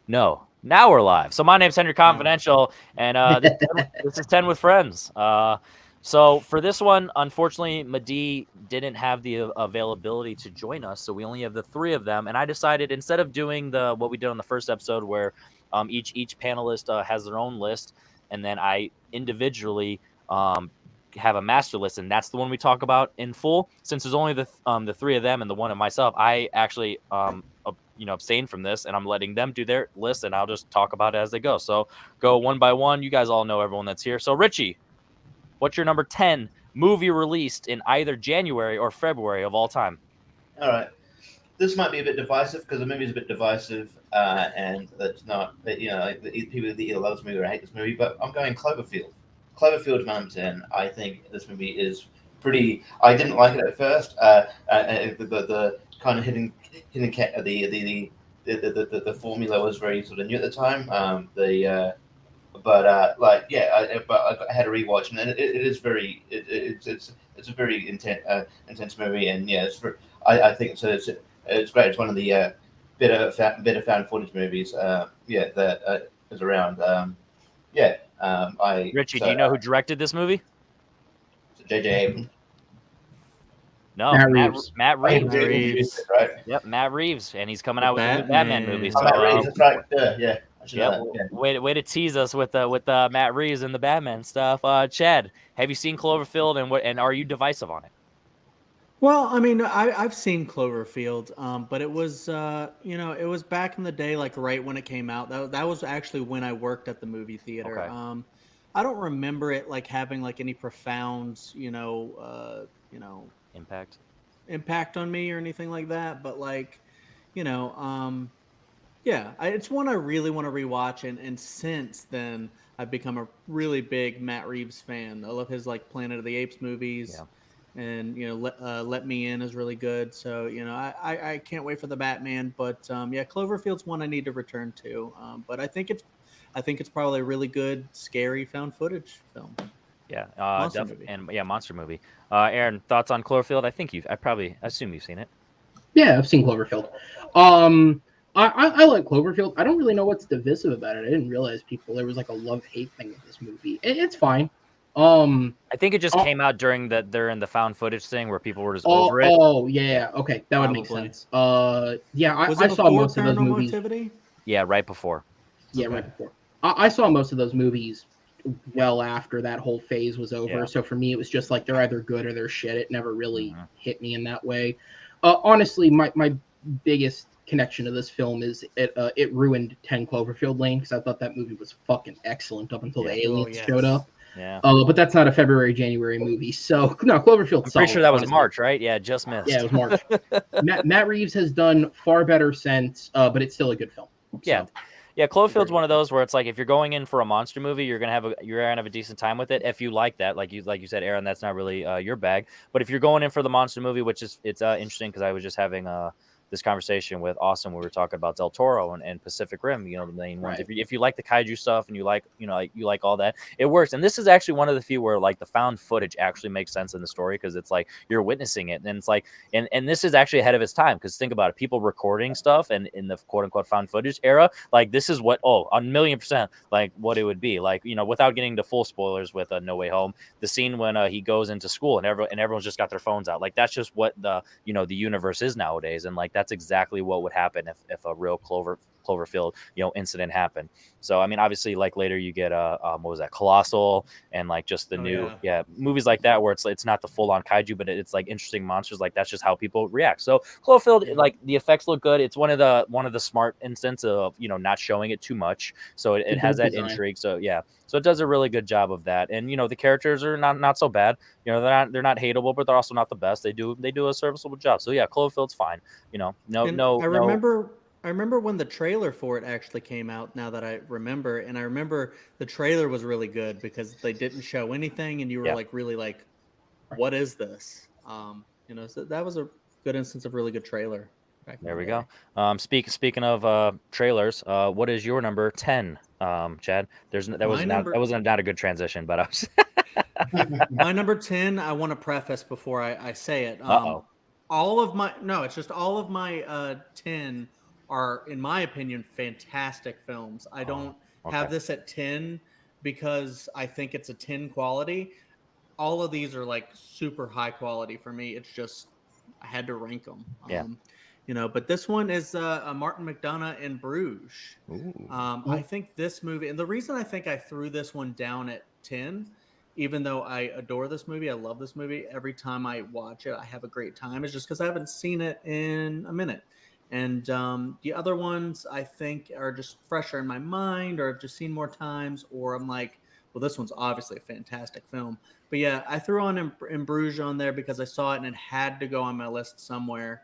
No. Now we're live. So my name's Henry Confidential, and this is 10 with Friends. So for this one, unfortunately, Madi didn't have the availability to join us, so we only have the three of them. And I decided instead of doing what we did on the first episode, where each panelist has their own list, and then I individually have a master list, and that's the one we talk about in full. Since there's only the three of them and the one of myself, I actually abstain from this, and I'm letting them do their list, and I'll just talk about it as they go. So go one by one. You guys all know everyone that's here. So Richie, what's your number 10 movie released in either January or February of all time? All right. This might be a bit divisive because the movie is a bit divisive, and that's not, like people either love this movie or hate this movie. But I'm going Cloverfield. Cloverfield is my number 10. I think this movie is pretty. I didn't like it at first. The kind of the formula was very sort of new at the time. But I had a rewatch, and it is very it's a very intense movie, and yeah, I think it's great. It's one of the better found footage movies that is around. Richie, do you know who directed this movie? J.J. Abrams. No, Matt Reeves. Right? Yep, Matt Reeves, and he's coming out with a new Batman movie. So, Matt Reeves, that's right. Yeah. Way to tease us with Matt Reeves and the Batman stuff. Chad, have you seen Cloverfield, and are you divisive on it? Well, I mean, I've seen Cloverfield, but it was it was back in the day, like right when it came out. That was actually when I worked at the movie theater. Okay. I don't remember it like having like any profound impact on me or anything like that. But like, it's one I really want to rewatch, and since then I've become a really big Matt Reeves fan. I love his like Planet of the Apes movies, and Let Me In is really good. So I can't wait for the Batman, but Cloverfield's one I need to return to. But I think it's probably a really good scary found footage film. Yeah, monster movie. Aaron, thoughts on Cloverfield? I assume you've seen it. Yeah, I've seen Cloverfield. I like Cloverfield. I don't really know what's divisive about it. I didn't realize there was like a love-hate thing with this movie. It's fine. I think it just came out during the found footage thing where people were just over it. Oh yeah, okay, that would make sense. I saw most of those movies. Activity? Yeah, right before. Yeah, right before. I saw most of those movies well after that whole phase was over. Yeah. So for me, it was just like they're either good or they're shit. It never really hit me in that way. Honestly, my biggest connection to this film is it ruined 10 Cloverfield Lane because I thought that movie was fucking excellent up until the aliens showed up. Yeah. But that's not a January movie. So no, Cloverfield's I'm pretty sure that was March, right? Yeah, just missed. Yeah, it was March. Matt Reeves has done far better since, but it's still a good film. So. Yeah. Yeah, Cloverfield's one of those where it's like if you're going in for a monster movie, you're gonna have a decent time with it. If you like that, like you said, Aaron, that's not really your bag. But if you're going in for the monster movie, which is interesting because I was just having this conversation with Austin where we were talking about Del Toro and Pacific Rim, the main ones. Right. If you like the kaiju stuff and you like all that, it works. And this is actually one of the few where like the found footage actually makes sense in the story because it's like you're witnessing it, and it's like and this is actually ahead of its time because think about it, people recording stuff and in the quote unquote found footage era, like this is what 1,000,000% like what it would be like, without getting to full spoilers with No Way Home, the scene when he goes into school and everyone's just got their phones out, like that's just what the the universe is nowadays, and like that's exactly what would happen if a real Cloverfield incident happened. So I mean, obviously, like later you get what was that, Colossal, and like just the new movies like that where it's not the full on kaiju, but it's like interesting monsters. Like that's just how people react. So Cloverfield, like the effects look good. It's one of the smart instances of not showing it too much, so it has that intrigue. So so it does a really good job of that. And the characters are not so bad. They're not hateable, but they're also not the best. They do a serviceable job. So yeah, Cloverfield's fine. I remember when the trailer for it actually came out, now that I remember, and I remember the trailer was really good because they didn't show anything and you were like really like, what is this? So that was a good instance of really good trailer. There we go. Speaking of trailers, what is your number 10, Chad? That wasn't not a good transition, but I was my number 10, I want to preface before I say it. All of my 10 are, in my opinion, fantastic films. I don't have okay. this at 10 because I think it's a 10 quality. All of these are like super high quality for me. It's just I had to rank them. Yeah. But this one is a Martin McDonagh in Bruges. Ooh. I think this movie, and the reason I think I threw this one down at 10, even though I adore this movie, I love this movie. Every time I watch it, I have a great time. Is just because I haven't seen it in a minute. And the other ones I think are just fresher in my mind, or I've just seen more times, or I'm like, well, this one's obviously a fantastic film. But yeah, I threw on in Bruges on there because I saw it and it had to go on my list somewhere.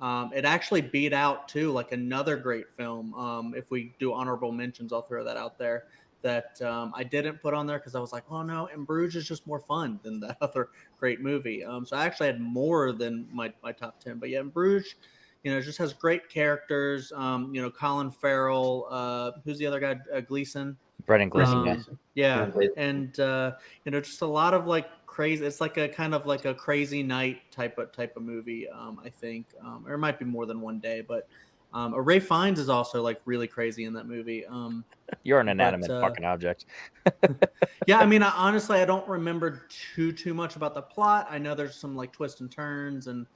It actually beat out too, like another great film. If we do honorable mentions, I'll throw that out there. That I didn't put on there because I was like, oh no, and Bruges is just more fun than that other great movie. So I actually had more than my top 10. But yeah, in Bruges, it just has great characters. Colin Farrell. Who's the other guy? Gleason. Brendan Gleeson. Yeah, and just a lot of like crazy. It's like a kind of like a crazy night type of movie. I think, or it might be more than one day, but Ray Fiennes is also like really crazy in that movie. You're an inanimate fucking object. Yeah, I mean, honestly, I don't remember too much about the plot. I know there's some like twists and turns and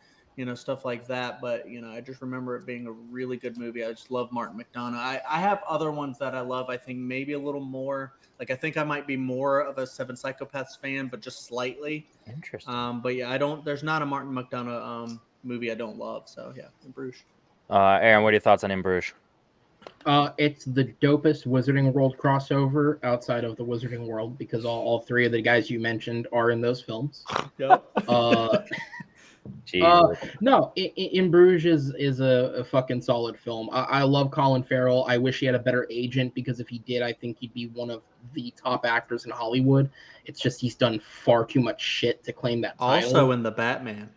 stuff like that, but I just remember it being a really good movie. I just love Martin McDonagh. I have other ones that I love. I think maybe a little more. Like I think I might be more of a Seven Psychopaths fan, but just slightly. Interesting. But yeah, I don't. There's not a Martin McDonagh movie I don't love. So yeah, In Bruges. Aaron, what are your thoughts on In Bruges? It's the dopest Wizarding World crossover outside of the Wizarding World because all three of the guys you mentioned are in those films. Yep. No, In Bruges is a fucking solid film. I love Colin Farrell. I wish he had a better agent because if he did, I think he'd be one of the top actors in Hollywood. It's just he's done far too much shit to claim that title. Also in the Batman.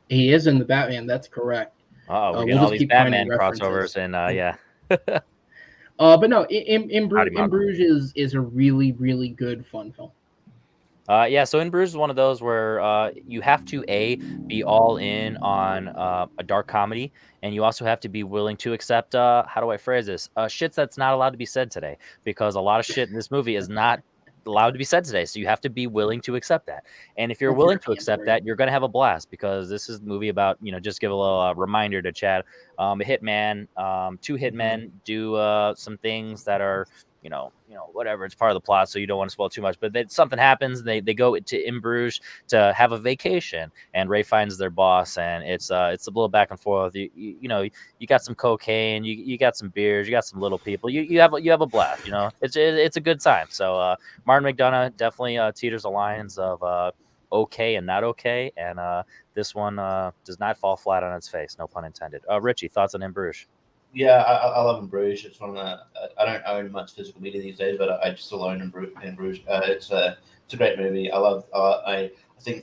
He is in the Batman. That's correct. We're getting all these Batman crossovers and yeah. But no, In Bruges is a really, really good fun film. Yeah, so In Bruges is one of those where you have to be all in on a dark comedy, and you also have to be willing to accept how do I phrase this? Shit that's not allowed to be said today, because a lot of shit in this movie is not allowed to be said today. So you have to be willing to accept that. And if you're willing to accept that, you're going to have a blast, because this is a movie about, just give a little reminder to Chad, a hitman, two hitmen do some things that are, whatever, it's part of the plot, so you don't want to spoil too much, but then something happens, they go to In Bruges to have a vacation, and Ray finds their boss, and it's a little back and forth. You got some cocaine, you got some beers, you got some little people, you have a blast, it's a good time. So Martin McDonagh definitely teeters the lines of okay and not okay, and this one does not fall flat on its face, no pun intended. Richie, thoughts on In Bruges? Yeah, I love In Bruges. It's one of the I don't own much physical media these days, but I just still own In Bruges. It's a great movie. I think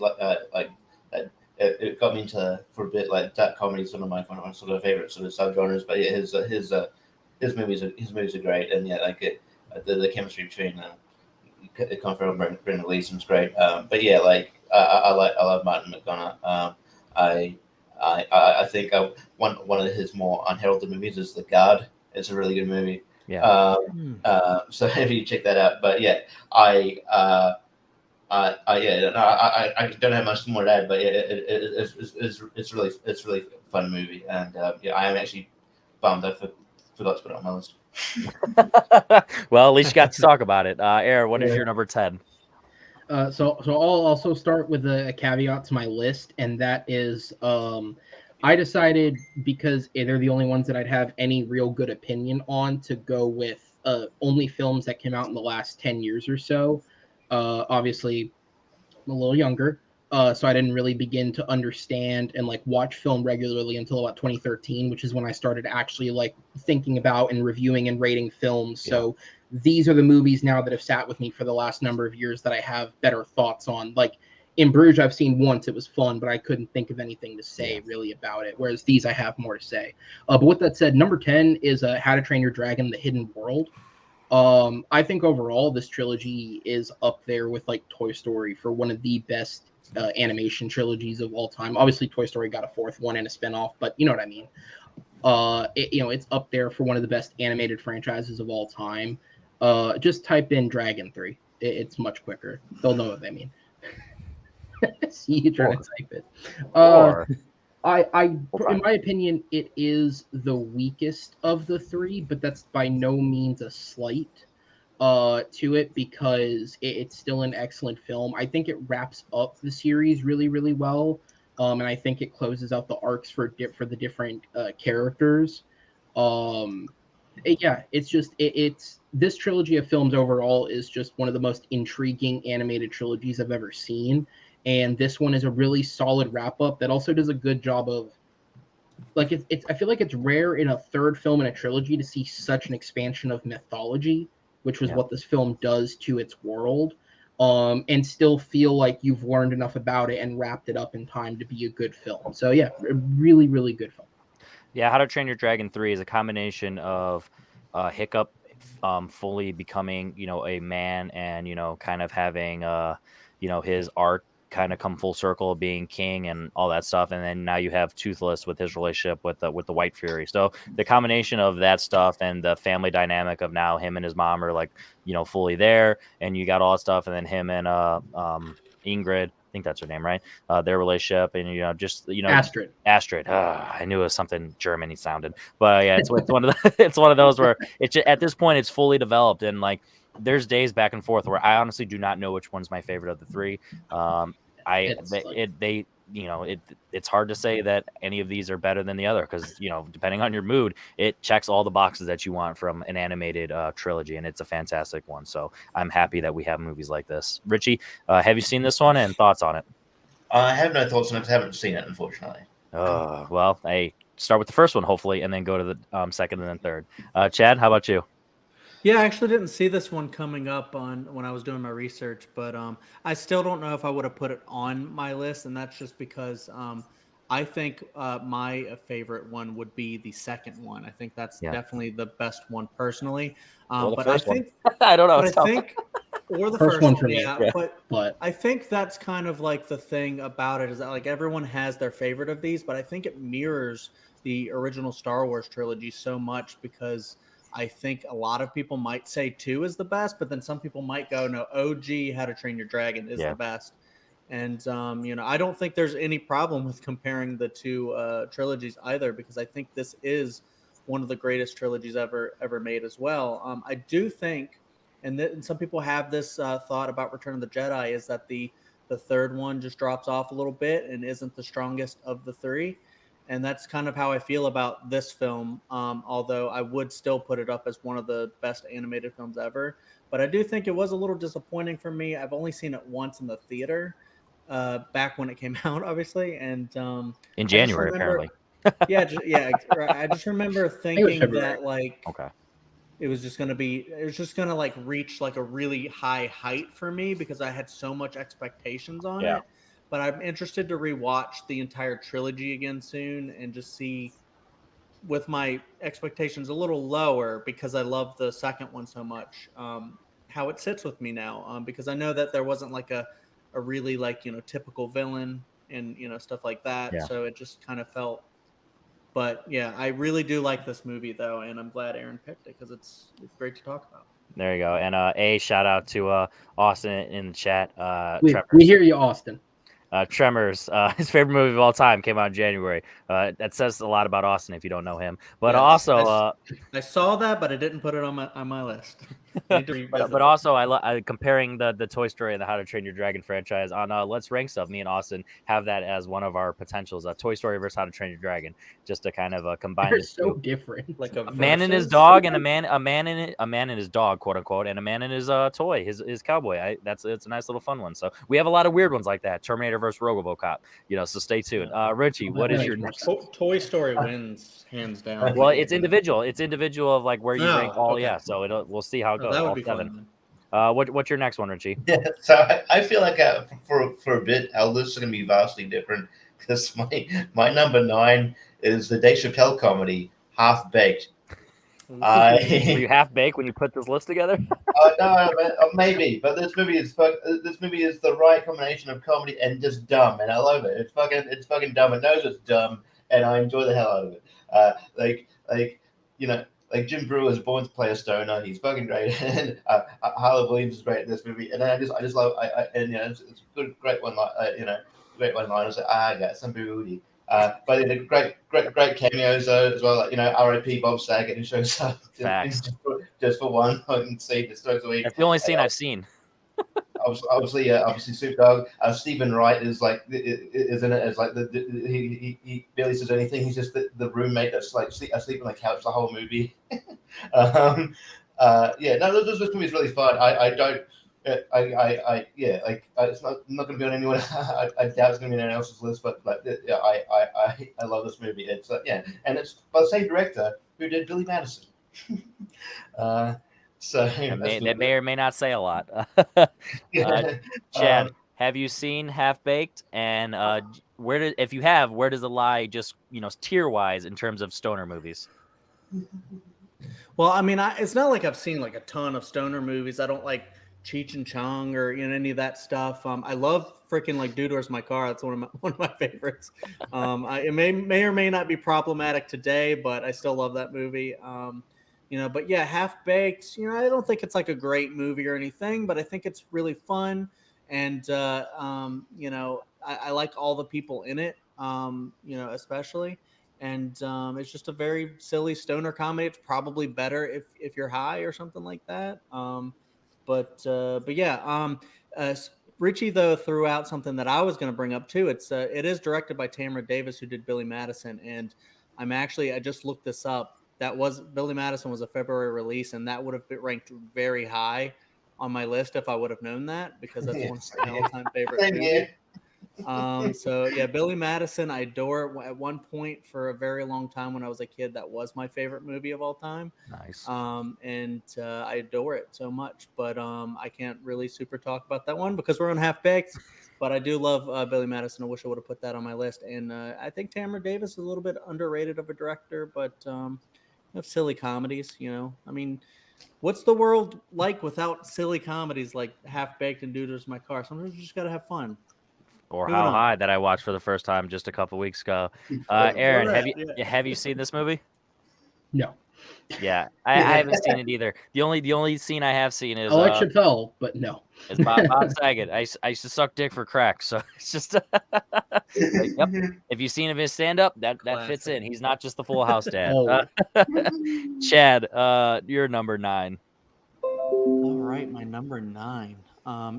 it got me into for a bit, like dark comedy is one of my sort of favorite sort of subgenres. But yeah, his movies are great, and yeah, like the chemistry between Colin Farrell and Brendan Gleeson's great. But yeah, like I love Martin McDonagh. I think one of his more unheralded movies is The Guard. It's a really good movie. Yeah. So if you check that out, but yeah, I don't have much more to add, but yeah, it's really fun movie, and yeah, I am actually bummed I forgot to put it on my list. Well, at least you got to talk about it. Aaron, what is your number 10? So I'll also start with a caveat to my list, and that is I decided, because they're the only ones that I'd have any real good opinion on, to go with only films that came out in the last 10 years or so. Obviously, I'm a little younger, so I didn't really begin to understand and like watch film regularly until about 2013, which is when I started actually like thinking about and reviewing and rating films. Yeah. So these are the movies now that have sat with me for the last number of years that I have better thoughts on. Like In Bruges, I've seen once, it was fun, but I couldn't think of anything to say really about it. Whereas these, I have more to say. But with that said, number 10 is How to Train Your Dragon: The Hidden World. I think overall this trilogy is up there with like Toy Story for one of the best animation trilogies of all time. Obviously, Toy Story got a fourth one and a spinoff, but you know what I mean. It's up there for one of the best animated franchises of all time. Just type in Dragon 3. It's much quicker. They'll know what they mean. See you trying to type it. In my opinion, it is the weakest of the three, but that's by no means a slight to it, because it's still an excellent film. I think it wraps up the series really, really well, and I think it closes out the arcs for the different characters. It's this trilogy of films overall is just one of the most intriguing animated trilogies I've ever seen. And this one is a really solid wrap up that also does a good job of, like, I feel like it's rare in a third film in a trilogy to see such an expansion of mythology, which was what this film does to its world, and still feel like you've learned enough about it and wrapped it up in time to be a good film. So yeah, a really, really good film. Yeah, How to Train Your Dragon 3 is a combination of Hiccup fully becoming, a man, and, kind of having, his arc kind of come full circle, being king and all that stuff. And then now you have Toothless with his relationship with the White Fury. So the combination of that stuff and the family dynamic of now him and his mom are like, fully there, and you got all that stuff. And then him and Ingrid, I think that's her name, right? Their relationship, and Astrid. I knew it was something German he sounded, but yeah, it's one of it's one of those where at this point it's fully developed, and like there's days back and forth where I honestly do not know which one's my favorite of the three. It's hard to say that any of these are better than the other, because depending on your mood, it checks all the boxes that you want from an animated trilogy, and it's a fantastic one. So I'm happy that we have movies like this. Richie, have you seen this one, and thoughts on it? I have no thoughts on it. I haven't seen it, unfortunately. Well, hey, start with the first one hopefully, and then go to the second and then third. Chad, how about you? Yeah, I actually didn't see this one coming up on when I was doing my research, but I still don't know if I would have put it on my list, and that's just because I think my favorite one would be the second one. I think that's definitely the best one personally. But I think I don't know. But I think, or the first one for me. Yeah. But I think that's kind of like the thing about it, is that like everyone has their favorite of these, but I think it mirrors the original Star Wars trilogy so much, because I think a lot of people might say 2 is the best, but then some people might go, no, OG How to Train Your Dragon is the best. And, I don't think there's any problem with comparing the two trilogies either, because I think this is one of the greatest trilogies ever made as well. I do think, and some people have this thought about Return of the Jedi, is that the third one just drops off a little bit and isn't the strongest of the three. And that's kind of how I feel about this film, although I would still put it up as one of the best animated films ever. But I do think it was a little disappointing for me. I've only seen it once in the theater, back when it came out, obviously. And in January, apparently. I just remember thinking that, like, okay, it was just going to like reach like a really high height for me, because I had so much expectations on it. But I'm interested to rewatch the entire trilogy again soon and just see, with my expectations a little lower, because I love the second one so much, how it sits with me now. Because I know that there wasn't like a really like, typical villain and, stuff like that. Yeah. So it just kind of felt, but yeah, I really do like this movie though. And I'm glad Aaron picked it, because it's great to talk about. There you go. And a shout out to Austin in the chat. We hear you, Austin. Tremors, his favorite movie of all time, came out in January. That says a lot about Austin if you don't know him. But also, I saw that, but I didn't put it on my list. but also, I comparing the Toy Story and the How to Train Your Dragon franchise on Let's Rank Stuff. Me and Austin have that as one of our potentials: Toy Story versus How to Train Your Dragon, just to kind of combine. They're so different. Like a man and his dog, and a man and his dog, quote unquote, and a man and his toy, his cowboy. It's a nice little fun one. So we have a lot of weird ones like that. Terminator versus RoboCop. So stay tuned. Richie, what is your next? Toy Story wins hands down. Well, it's individual. It's individual of like where you rank all. Okay. Yeah, so we'll see how it goes. That would be fun. What's your next one, Richie? Yeah, so I feel like for a bit our lists are going to be vastly different, because my number 9 is the Dave Chappelle comedy Half Baked. Were you half baked when you put this list together? No, maybe. But this movie is the right combination of comedy and just dumb, and I love it. It's fucking dumb. It knows it's dumb, and I enjoy the hell out of it. Like you know. Like Jim Brewer was born to play a stoner. He's fucking great, and Harlow Williams is great in this movie. And I just love, and it's a good, great one, great one line. It's like, I got some booty. But then great cameos though as well. Like R.I.P. Bob Saget, who shows up just for one scene. Just throws away. That's the only scene I've seen. Obviously, Snoop Dogg. Stephen Wright is is in it as like he barely says anything. He's just the roommate that's like asleep on the couch the whole movie. Yeah, no, this movie is really fun. It's not going to be on anyone. I doubt it's going to be on anyone else's list, but yeah, I love this movie. It's and it's by the same director who did Billy Madison. So that may or may not say a lot. Chad, have you seen Half Baked? And if you have, where does it lie, just tier wise in terms of stoner movies? Well, I mean, it's not like I've seen like a ton of stoner movies. I don't like Cheech and Chong or any of that stuff. I love freaking like Dude, Where's My Car? That's one of my favorites. It may or may not be problematic today, but I still love that movie. But yeah, Half Baked, I don't think it's like a great movie or anything, but I think it's really fun. And, I like all the people in it, especially. And it's just a very silly stoner comedy. It's probably better if you're high or something like that. But yeah, Richie, though, threw out something that I was going to bring up, too. It is directed by Tamara Davis, who did Billy Madison. And I just looked this up. Billy Madison was a February release, and that would have been ranked very high on my list if I would have known that, because that's one of my all-time favorite movies. So yeah, Billy Madison, I adore it. At one point for a very long time when I was a kid, that was my favorite movie of all time. Nice. And I adore it so much, but I can't really super talk about that one because we're on Half Baked. But I do love Billy Madison. I wish I would have put that on my list. And I think Tamara Davis is a little bit underrated of a director, but of silly comedies, I mean, what's the world like without silly comedies like Half Baked and Dude, Where's My Car? Sometimes you just gotta have fun. Or How High that I watched for the first time just a couple weeks ago. Aaron, have you seen this movie? No. Yeah, I haven't seen it either. The only scene I have seen is Alex Chappelle, but no. It's Bob Saget. I used to suck dick for crack, so it's just yep. If you've seen his stand up, that fits in. He's not just the Full House dad. Chad, you're number 9. All right, my number 9.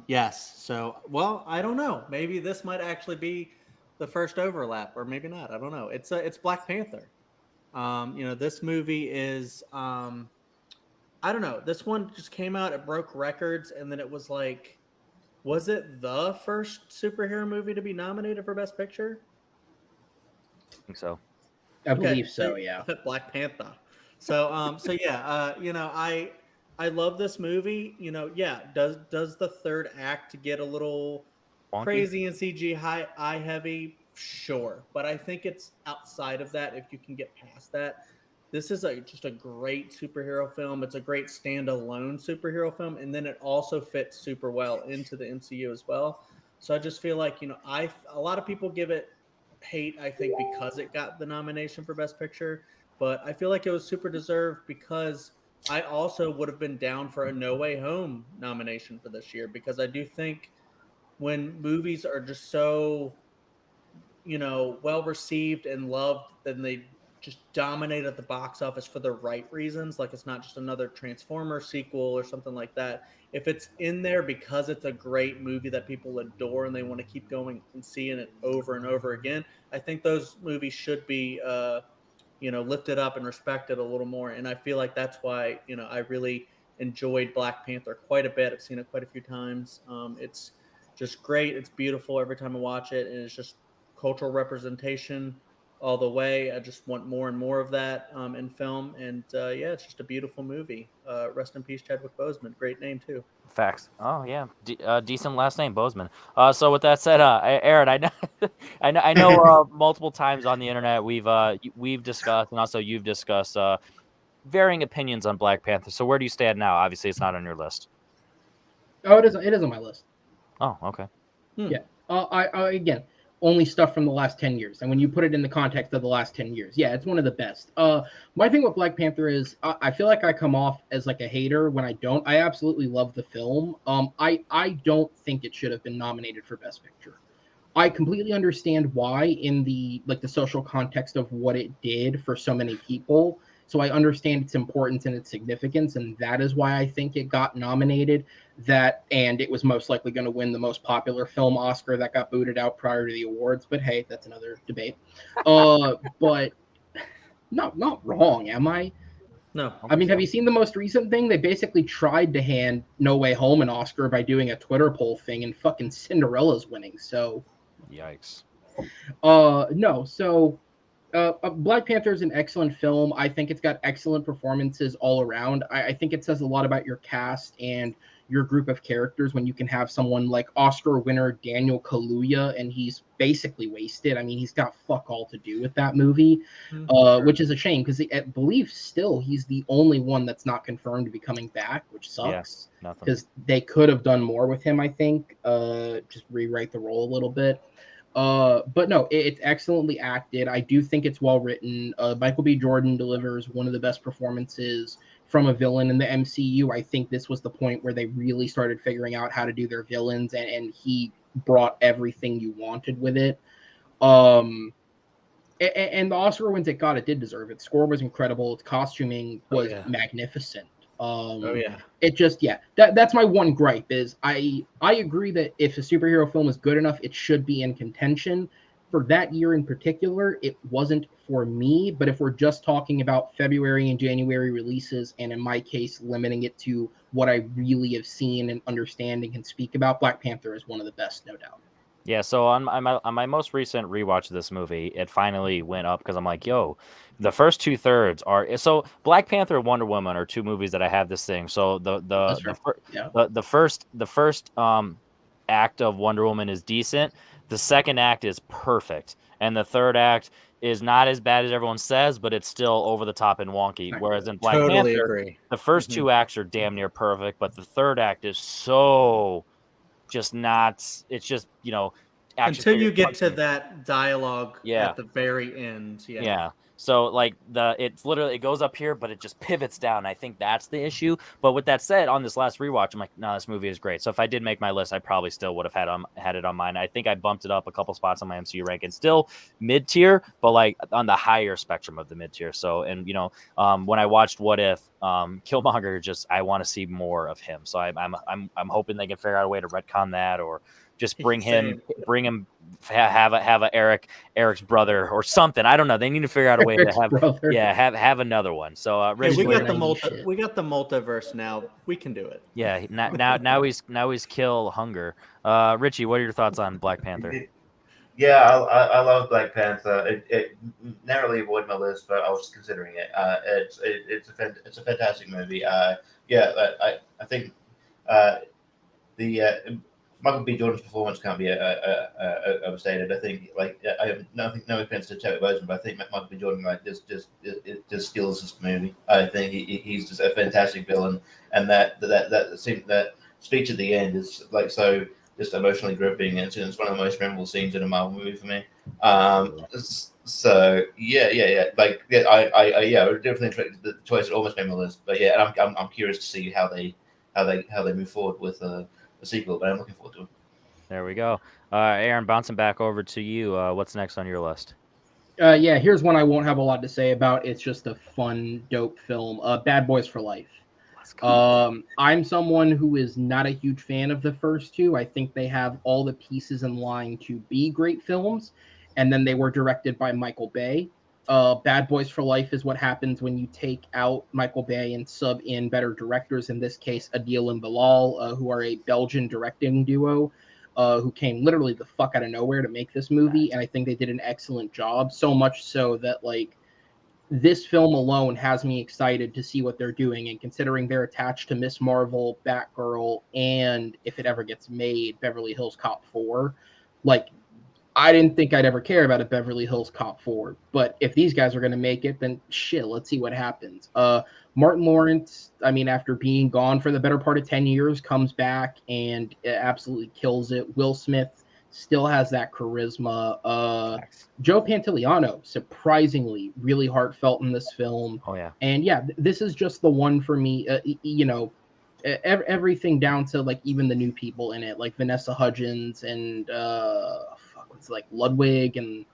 Yes. So, well, I don't know. Maybe this might actually be the first overlap, or maybe not. I don't know. It's Black Panther. This movie is, I don't know. This one just came out. It broke records, and then it was like, was it the first superhero movie to be nominated for Best Picture? I think so. I believe so. Yeah. Black Panther. So yeah. I love this movie. Yeah. Does the third act get a little crazy and CG high heavy? Sure, but I think it's outside of that. If you can get past that, this is just a great superhero film. It's a great standalone superhero film, and then it also fits super well into the MCU as well. So I just feel like a lot of people give it hate, I think, because it got the nomination for Best Picture, but I feel like it was super deserved because I also would have been down for a No Way Home nomination for this year, because I do think when movies are just so well received and loved, then they just dominate at the box office for the right reasons. Like, it's not just another Transformer sequel or something like that. If it's in there because it's a great movie that people adore and they want to keep going and seeing it over and over again, I think those movies should be lifted up and respected a little more. And I feel like that's why I really enjoyed Black Panther quite a bit. I've seen it quite a few times. It's just great. It's beautiful every time I watch it, and it's just cultural representation all the way. I just want more and more of that in film. And yeah, it's just a beautiful movie. Rest in peace, Chadwick Boseman. Great name too. Facts. Oh yeah, decent last name, Boseman. So with that said, Aaron, I know multiple times on the internet we've discussed, and also you've discussed varying opinions on Black Panther. So where do you stand now? Obviously, it's not on your list. Oh, it is on my list. Oh, okay. Yeah. Again, only stuff from the last 10 years. And when you put it in the context of the last 10 years, yeah, it's one of the best. My thing with Black Panther is I feel like I come off as like a hater when I don't. I absolutely love the film. I don't think it should have been nominated for Best Picture. I completely understand why in the social context of what it did for so many people. So I understand its importance and its significance, and that is why I think it got nominated. And it was most likely going to win the most popular film Oscar that got booted out prior to the awards. But hey, that's another debate. But not wrong, am I? No. I mean, have you seen the most recent thing? They basically tried to hand No Way Home an Oscar by doing a Twitter poll thing, and fucking Cinderella's winning. So, yikes. No. So, Black Panther is an excellent film. I think it's got excellent performances all around. I think it says a lot about your cast and your group of characters when you can have someone like Oscar winner Daniel Kaluuya, and he's basically wasted. I mean, he's got fuck all to do with that movie, Sure. which is a shame because I believe still he's the only one that's not confirmed to be coming back, which sucks because they could have done more with him. I think just rewrite the role a little bit. But no, it's excellently acted. I do think it's well written. Michael B. Jordan delivers one of the best performances from a villain in the MCU. I think this was the point where they really started figuring out how to do their villains, and he brought everything you wanted with it. And the Oscar wins it got, it did deserve it. Score was incredible. Its costuming was magnificent. It just that's my one gripe is I agree that if a superhero film is good enough, it should be in contention. For that year in particular, it wasn't for me. But if we're just talking about February and January releases, and in my case limiting it to what I really have seen and understand and can speak about, Black Panther is one of the best, no doubt. Yeah, so on my most recent rewatch of this movie, it finally went up because I'm like, yo, the first 2/3 are so Black Panther and Wonder Woman are two movies that I have this thing. So the first act of Wonder Woman is decent. The second act is perfect, and the third act is not as bad as everyone says, but it's still over the top and wonky. Whereas in Black Panther, agree. the first two acts are damn near perfect, but the third act is so just not. It's just until you get to that dialogue Yeah. at the very end. Yeah. So like it's literally it goes up here, but it just pivots down. I think that's the issue. But with that said, on this last rewatch, I'm like, no, this movie is great. So if I did make my list, I probably still would have had it on mine. I think I bumped it up a couple spots on my MCU rank, and still mid tier, but like on the higher spectrum of the mid tier. So and when I watched What If, Killmonger, just I want to see more of him. So I'm hoping they can figure out a way to retcon that or just bring him, have a Eric's brother or something. I don't know. They need to figure out a way to have another one. So Richie, we got the multiverse now. We can do it. Yeah, now he's Killhunger. Richie, what are your thoughts on Black Panther? Yeah, I love Black Panther. It narrowly avoided my list, but I was considering it. It's a fantastic movie. I think the Michael B. Jordan's performance can't be overstated. I think, I have no offense to Chadwick Boseman, but I think Michael B. Jordan just steals this movie. I think he's just a fantastic villain, and that speech at the end is so just emotionally gripping, and it's one of the most memorable scenes in a Marvel movie for me. So I definitely the choice almost made my list, but yeah, and I'm curious to see how they move forward with a sequel, but I'm looking forward to it. There we go. Aaron, bouncing back over to you. What's next on your list? Here's one I won't have a lot to say about. It's just a fun, dope film. Bad Boys for Life. I'm someone who is not a huge fan of the first two. I think they have all the pieces in line to be great films, and then they were directed by Michael Bay. Bad Boys for Life is what happens when you take out Michael Bay and sub in better directors, in this case Adil and Bilal, who are a Belgian directing duo who came literally the fuck out of nowhere to make this movie, and I think they did an excellent job, so much so that this film alone has me excited to see what they're doing, and considering they're attached to Miss Marvel, Batgirl, and if it ever gets made, Beverly Hills Cop 4, I didn't think I'd ever care about a Beverly Hills Cop 4, but if these guys are going to make it, then shit, let's see what happens. Martin Lawrence, after being gone for the better part of 10 years, comes back and absolutely kills it. Will Smith still has that charisma. Joe Pantoliano, surprisingly, really heartfelt in this film. Oh yeah. And yeah, this is just the one for me. Everything down to like even the new people in it, like Vanessa Hudgens and what's like Ludwig and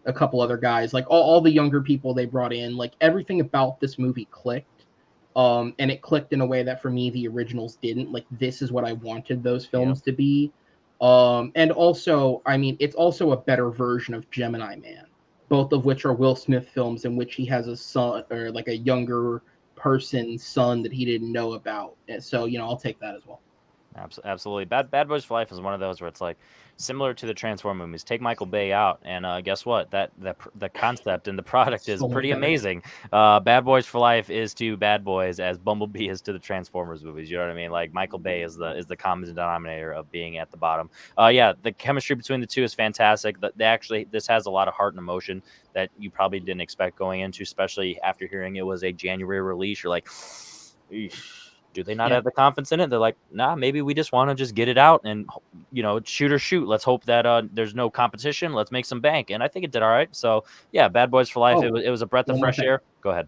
a couple other guys, like all the younger people they brought in, like everything about this movie clicked. And it clicked in a way that for me the originals didn't. Like this is what I wanted those films to be. And also, I mean, it's also a better version of Gemini Man, both of which are Will Smith films in which he has a son or like a younger person's son that he didn't know about. And so, I'll take that as well. Absolutely. Bad Boys for Life is one of those where it's like similar to the Transform movies. Take Michael Bay out, and guess what? The concept and the product is pretty amazing. Bad Boys for Life is to Bad Boys as Bumblebee is to the Transformers movies. You know what I mean? Like Michael Bay is the common denominator of being at the bottom. Yeah, the chemistry between the two is fantastic. This has a lot of heart and emotion that you probably didn't expect going into, especially after hearing it was a January release. You're like, eesh. Do they not have the confidence in it? They're like, nah, maybe we just want to just get it out and, shoot or shoot. Let's hope that there's no competition. Let's make some bank. And I think it did all right. So, yeah, Bad Boys for Life. It was a breath of fresh air. Go ahead.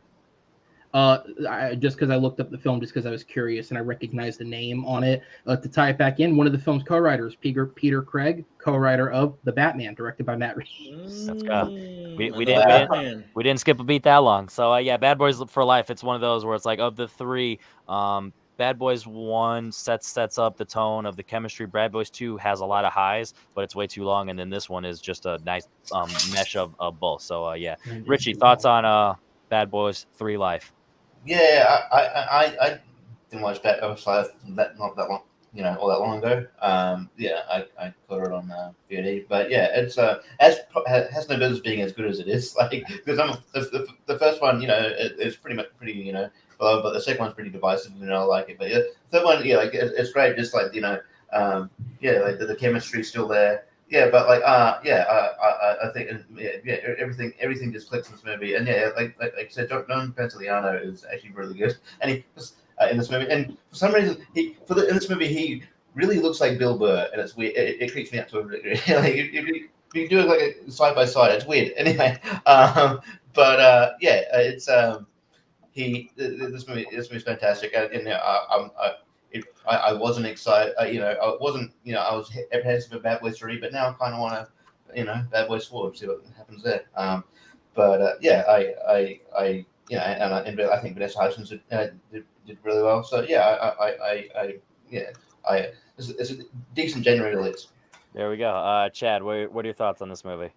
Just because I looked up the film, just because I was curious and I recognized the name on it. To tie it back in, one of the film's co-writers, Peter Craig, co-writer of The Batman, directed by Matt Reeves. Let's go. We didn't skip a beat that long. So yeah, Bad Boys for Life. It's one of those where it's like of the three, Bad Boys 1 sets up the tone of the chemistry. Bad Boys 2 has a lot of highs, but it's way too long. And then this one is just a nice mesh of both. So yeah, Richie, thoughts on Bad Boys 3 Life? Yeah, I didn't watch Bad Boys 5 not that long, all that long ago. Yeah, I caught it on VOD, but yeah, it's has no business being as good as it is. Like because the first one, it's pretty below, but the second one's pretty divisive, I like it. But yeah, the third one, yeah, like it's great, just like like the chemistry's still there. Yeah, but like I think everything just clicks in this movie, and yeah, like I said, John Pantoliano is actually really good, and he in this movie, and for some reason in this movie he really looks like Bill Burr, and it's weird. It creeps me out to a degree. Like if you do it like a side by side, it's weird. Anyway, but yeah, it's this movie's fantastic, and I wasn't excited. I wasn't. I was apprehensive for Bad Boys 3, but now I kind of want to, Bad Boys 4, see what happens there. But yeah, I think Vanessa Hudgens did really well. So yeah, it's a decent January release. There we go. Chad, what are your thoughts on this movie?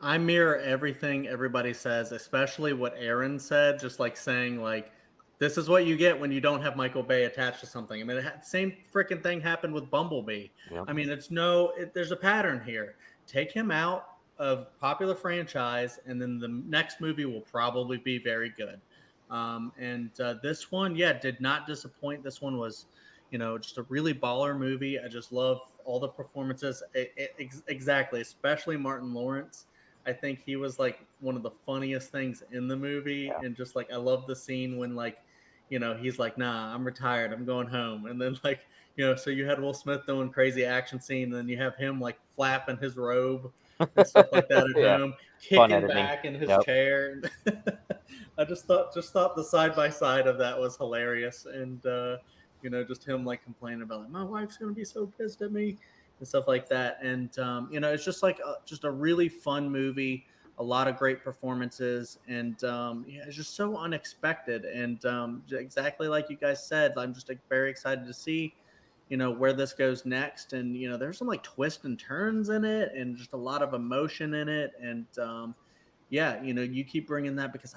I mirror everything everybody says, especially what Aaron said, just like saying like, this is what you get when you don't have Michael Bay attached to something. I mean, the same freaking thing happened with Bumblebee. Yep. I mean, there's a pattern here. Take him out of popular franchise, and then the next movie will probably be very good. This one, did not disappoint. This one was, just a really baller movie. I just love all the performances. Exactly, especially Martin Lawrence. I think he was like one of the funniest things in the movie. Yeah. And just like, I love the scene when like, he's like, nah, I'm retired. I'm going home. And then like, so you had Will Smith doing crazy action scene. And then you have him like flapping his robe and stuff like that at home, kicking back in his chair. I just thought the side by side of that was hilarious. And, just him like complaining about like, my wife's going to be so pissed at me and stuff like that. And, it's just like just a really fun movie, a lot of great performances, and it's just so unexpected. And exactly like you guys said, I'm just very excited to see, where this goes next. And, there's some like twists and turns in it and just a lot of emotion in it. And you keep bringing that because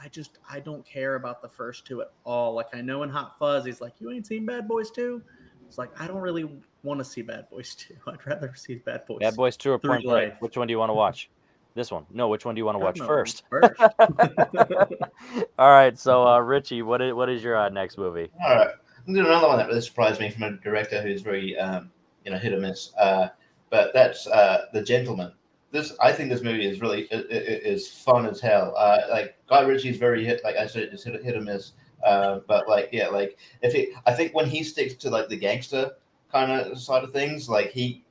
I don't care about the first two at all. Like I know in Hot Fuzz, he's like, you ain't seen Bad Boys 2? It's like, I don't really want to see Bad Boys 2. I'd rather see Bad Boys. Bad Boys 2 or Point Break. Which one do you want to watch? This one. No, which one do you want to watch first? All right. So, Richie, what is your next movie? All right. I'm doing another one that really surprised me from a director who's very, hit or miss. But that's The Gentleman. I think this movie is really is fun as hell. Like Guy Ritchie's very like I said, just hit or miss. But I think when he sticks to like the gangster kind of side of things, like he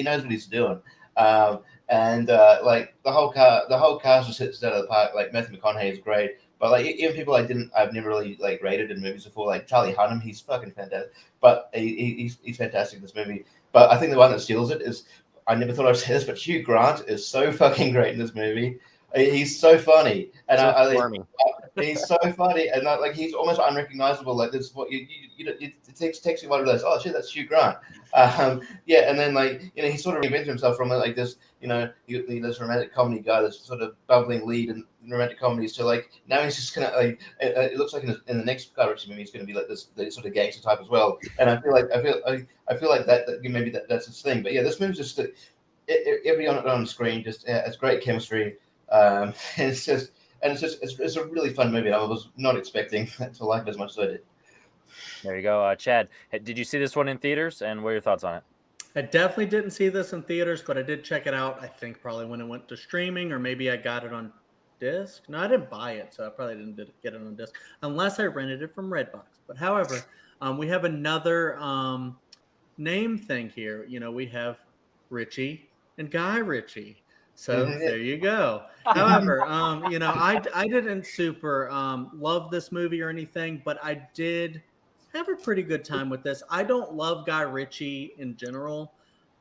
knows what he's doing. And like the whole cast just hits it out of the park. Like Matthew McConaughey is great, but like even people I've never really like rated in movies before, like Charlie Hunnam, he's fucking fantastic. But he's fantastic in this movie. But I think the one that steals it is, I never thought I'd say this, but Hugh Grant is so fucking great in this movie. He's so funny, and he's so funny, and like he's almost unrecognizable. Like this, what it takes you one of those. Oh shit, that's Hugh Grant. Yeah, and then like he sort of reinvented himself from like this, this romantic comedy guy, this sort of bubbling lead in romantic comedies, to like now he's just gonna like it looks like in the next Guy Ritchie movie he's gonna be like this sort of gangster type as well. And I feel like that maybe that's his thing. But yeah, this movie's just everyone on the screen just has great chemistry. And it's a really fun movie. I was not expecting to like it as much as I did. There you go. Chad, did you see this one in theaters, and what are your thoughts on it? I definitely didn't see this in theaters, but I did check it out. I think probably when it went to streaming, or maybe I got it on disc. No, I didn't buy it, so I probably didn't get it on disc unless I rented it from Redbox. But however, we have another name thing here. We have Ritchie and Guy Ritchie. So there you go. However, I didn't super love this movie or anything, but I did have a pretty good time with this. I don't love Guy Ritchie in general.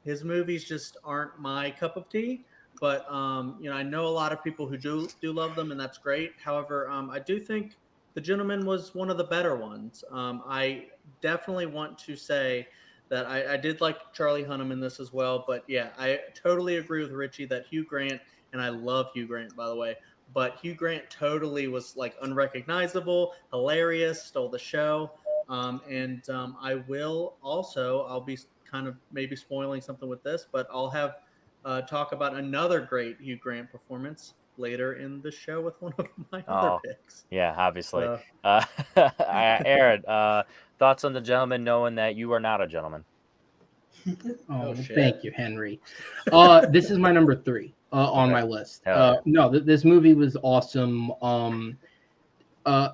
His movies just aren't my cup of tea. But I know a lot of people who do love them, and that's great. However, I do think The Gentleman was one of the better ones. I definitely want to say that I did like Charlie Hunnam in this as well. But yeah, I totally agree with Ritchie that Hugh Grant, and I love Hugh Grant, by the way, but Hugh Grant totally was like unrecognizable, hilarious, stole the show. I will also, I'll be kind of maybe spoiling something with this, but I'll have talk about another great Hugh Grant performance later in the show with one of my other picks. Yeah, obviously. Aaron, thoughts on The Gentleman, knowing that you are not a gentleman? Thank you, Henry. This is my number 3 on my list. This movie was awesome.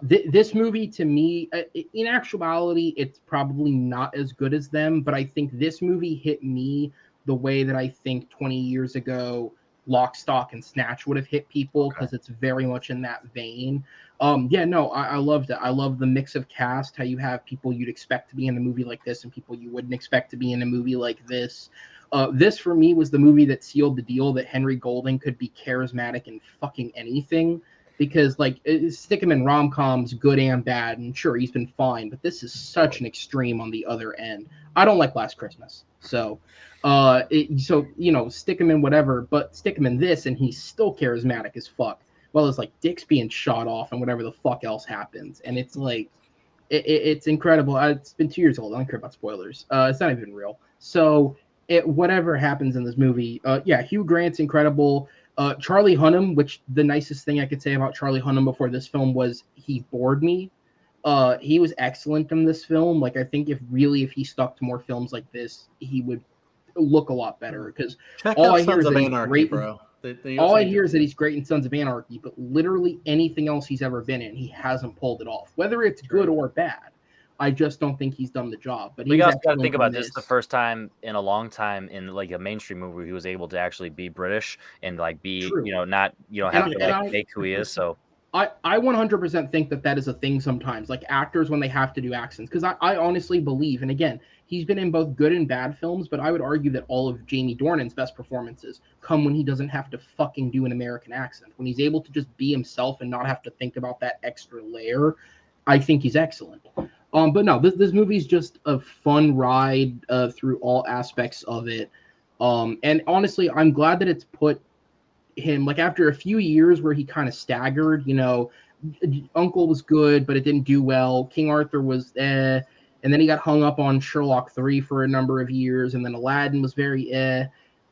This movie, to me, in actuality, it's probably not as good as them, but I think this movie hit me the way that I think 20 years ago Lock, Stock, and Snatch would have hit people, because it's very much in that vein. I loved it. I love the mix of cast, how you have people you'd expect to be in a movie like this and people you wouldn't expect to be in a movie like this. This, for me, was the movie that sealed the deal that Henry Golding could be charismatic in fucking anything. Because, like, stick him in rom-coms, good and bad, and sure, he's been fine, but this is such an extreme on the other end. I don't like Last Christmas, so stick him in whatever, but stick him in this, and he's still charismatic as fuck. Well, it's like dicks being shot off and whatever the fuck else happens, and it's like, it's incredible. It's been 2 years old. I don't care about spoilers. It's not even real. So, whatever happens in this movie, Hugh Grant's incredible. Charlie Hunnam, which the nicest thing I could say about Charlie Hunnam before this film was he bored me. He was excellent in this film. Like, I think if he stuck to more films like this, he would look a lot better. Because all I hear is that he's great, bro. All I hear is that he's great in Sons of Anarchy, but literally anything else he's ever been in, he hasn't pulled it off. Whether it's good or bad, I just don't think he's done the job. But we also got to think about this: the first time in a long time in like a mainstream movie he was able to actually be British and like be, not have to fake who he is. So I 100% think that is a thing sometimes, like actors when they have to do accents. Because I honestly believe, and again, he's been in both good and bad films, but I would argue that all of Jamie Dornan's best performances come when he doesn't have to fucking do an American accent. When he's able to just be himself and not have to think about that extra layer, I think he's excellent. But no, this movie's just a fun ride through all aspects of it. And honestly, I'm glad that it's put him, like, after a few years where he kind of staggered, Uncle was good, but it didn't do well. King Arthur was and then he got hung up on Sherlock 3 for a number of years, and then Aladdin was very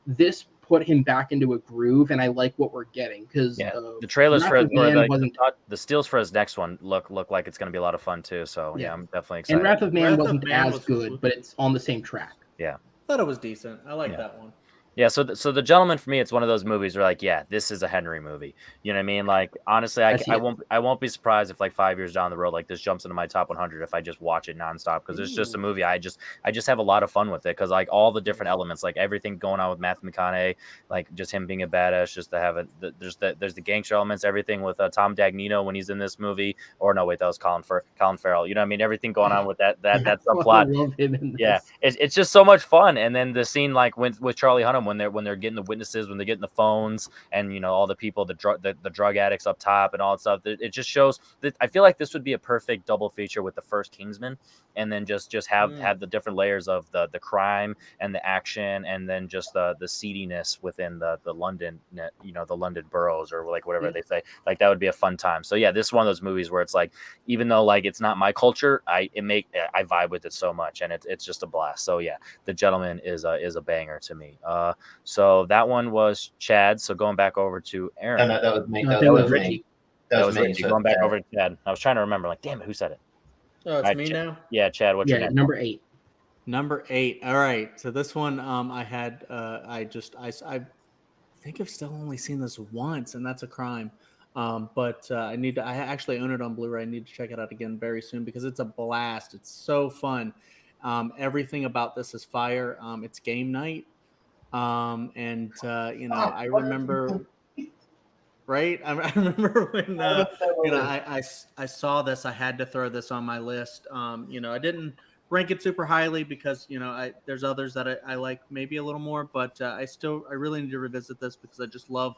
This put him back into a groove, and I like what we're getting, because the trailers for the stills for his next one look like it's going to be a lot of fun too. So I'm definitely excited. And Wrath of Man wasn't as good, but it's on the same track. Yeah, I thought it was decent. I like that one. Yeah, so the Gentleman for me, it's one of those movies where like, yeah, this is a Henry movie. You know what I mean? Like honestly, I see I it. won't be surprised if like 5 years down the road, like this jumps into my top 100 if I just watch it nonstop because it's just a movie I just have a lot of fun with it because like all the different elements, like everything going on with Matthew McConaughey, like just him being a badass, just to have it. There's the gangster elements, everything with Tom Dagnino when he's in this movie, or no wait, that was Colin Farrell. You know what I mean? Everything going on with that I subplot. love him in Yeah, this. it's just so much fun. And then the scene like with Charlie Hunnam when they're getting the witnesses, when they're getting the phones, and you know all the people, the drug addicts up top and all that stuff. It just shows that I feel like this would be a perfect double feature with the first Kingsman, and then just have the different layers of the crime and the action, and then just the seediness within the London, you know, the London boroughs or like whatever they say. Like that would be a fun time. So yeah, this is one of those movies where it's like, even though like it's not my culture, I vibe with it so much, and it's just a blast. So yeah, The Gentleman is a banger to me. So that one was Chad. So going back over to Aaron. No, that was me. No, I That think it was was me. Richie. That was me. Richie. So, Going back over to Chad. I was trying to remember. Like, damn it, who said it? Oh, it's All right, me now. Yeah, Chad. What's your Yeah, next number one? 8. Number 8. All right. So this one, I had, I think I've still only seen this once, and that's a crime. But I actually own it on Blu-ray. I need to check it out again very soon because it's a blast. It's so fun. Everything about this is fire. It's game night. And you know, I remember, right? I remember when you know, I saw this. I had to throw this on my list. You know, I didn't rank it super highly because you know there's others that I like maybe a little more, but I really need to revisit this because I just love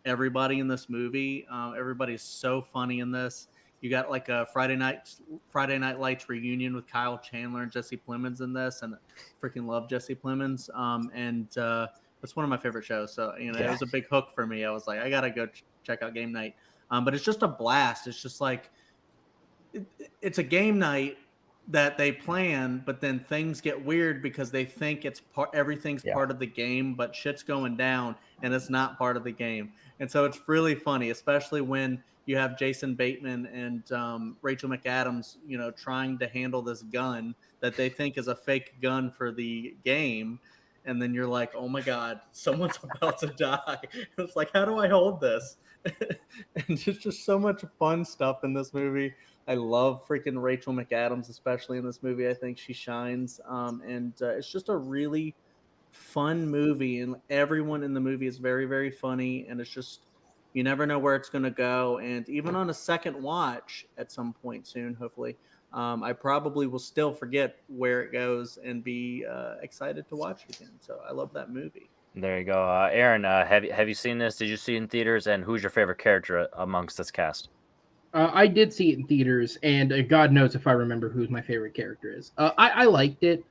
everybody in this movie. Everybody's so funny in this. You got like a Friday Night Lights reunion with Kyle Chandler and Jesse Plemons in this, and I freaking love Jesse Plemons. And it's one of my favorite shows. So you know, it was a big hook for me. I was like, I gotta go check out game night. But it's just a blast. It's just like it's a game night that they plan, but then things get weird because they think everything's part of the game, but shit's going down and it's not part of the game. And so it's really funny, especially when you have Jason Bateman and Rachel McAdams, you know, trying to handle this gun that they think is a fake gun for the game. And then you're like, oh my God, someone's about to die. It's like, how do I hold this? And it's just so much fun stuff in this movie. I love freaking Rachel McAdams, especially in this movie. I think she shines. And it's just a really fun movie. And everyone in the movie is very, very funny. And it's just, you never know where it's going to go. And even on a second watch at some point soon, hopefully, I probably will still forget where it goes and be excited to watch it again. So I love that movie. There you go. Aaron, have you seen this? Did you see it in theaters? And who's your favorite character amongst this cast? I did see it in theaters, and God knows if I remember who my favorite character is. I liked it,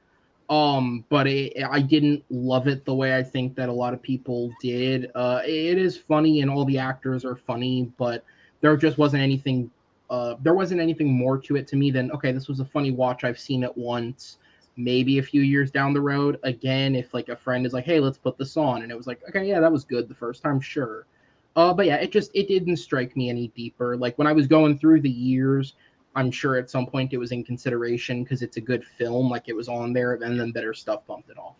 but I didn't love it the way I think that a lot of people did. It is funny, and all the actors are funny, but there just wasn't anything. There wasn't anything more to it to me than, okay, this was a funny watch. I've seen it once, maybe a few years down the road. Again, if like a friend is like, hey, let's put this on, and it was like, okay, yeah, that was good the first time, sure. But yeah, it didn't strike me any deeper. Like when I was going through the years, I'm sure at some point it was in consideration because it's a good film, like it was on there, and then better stuff bumped it off.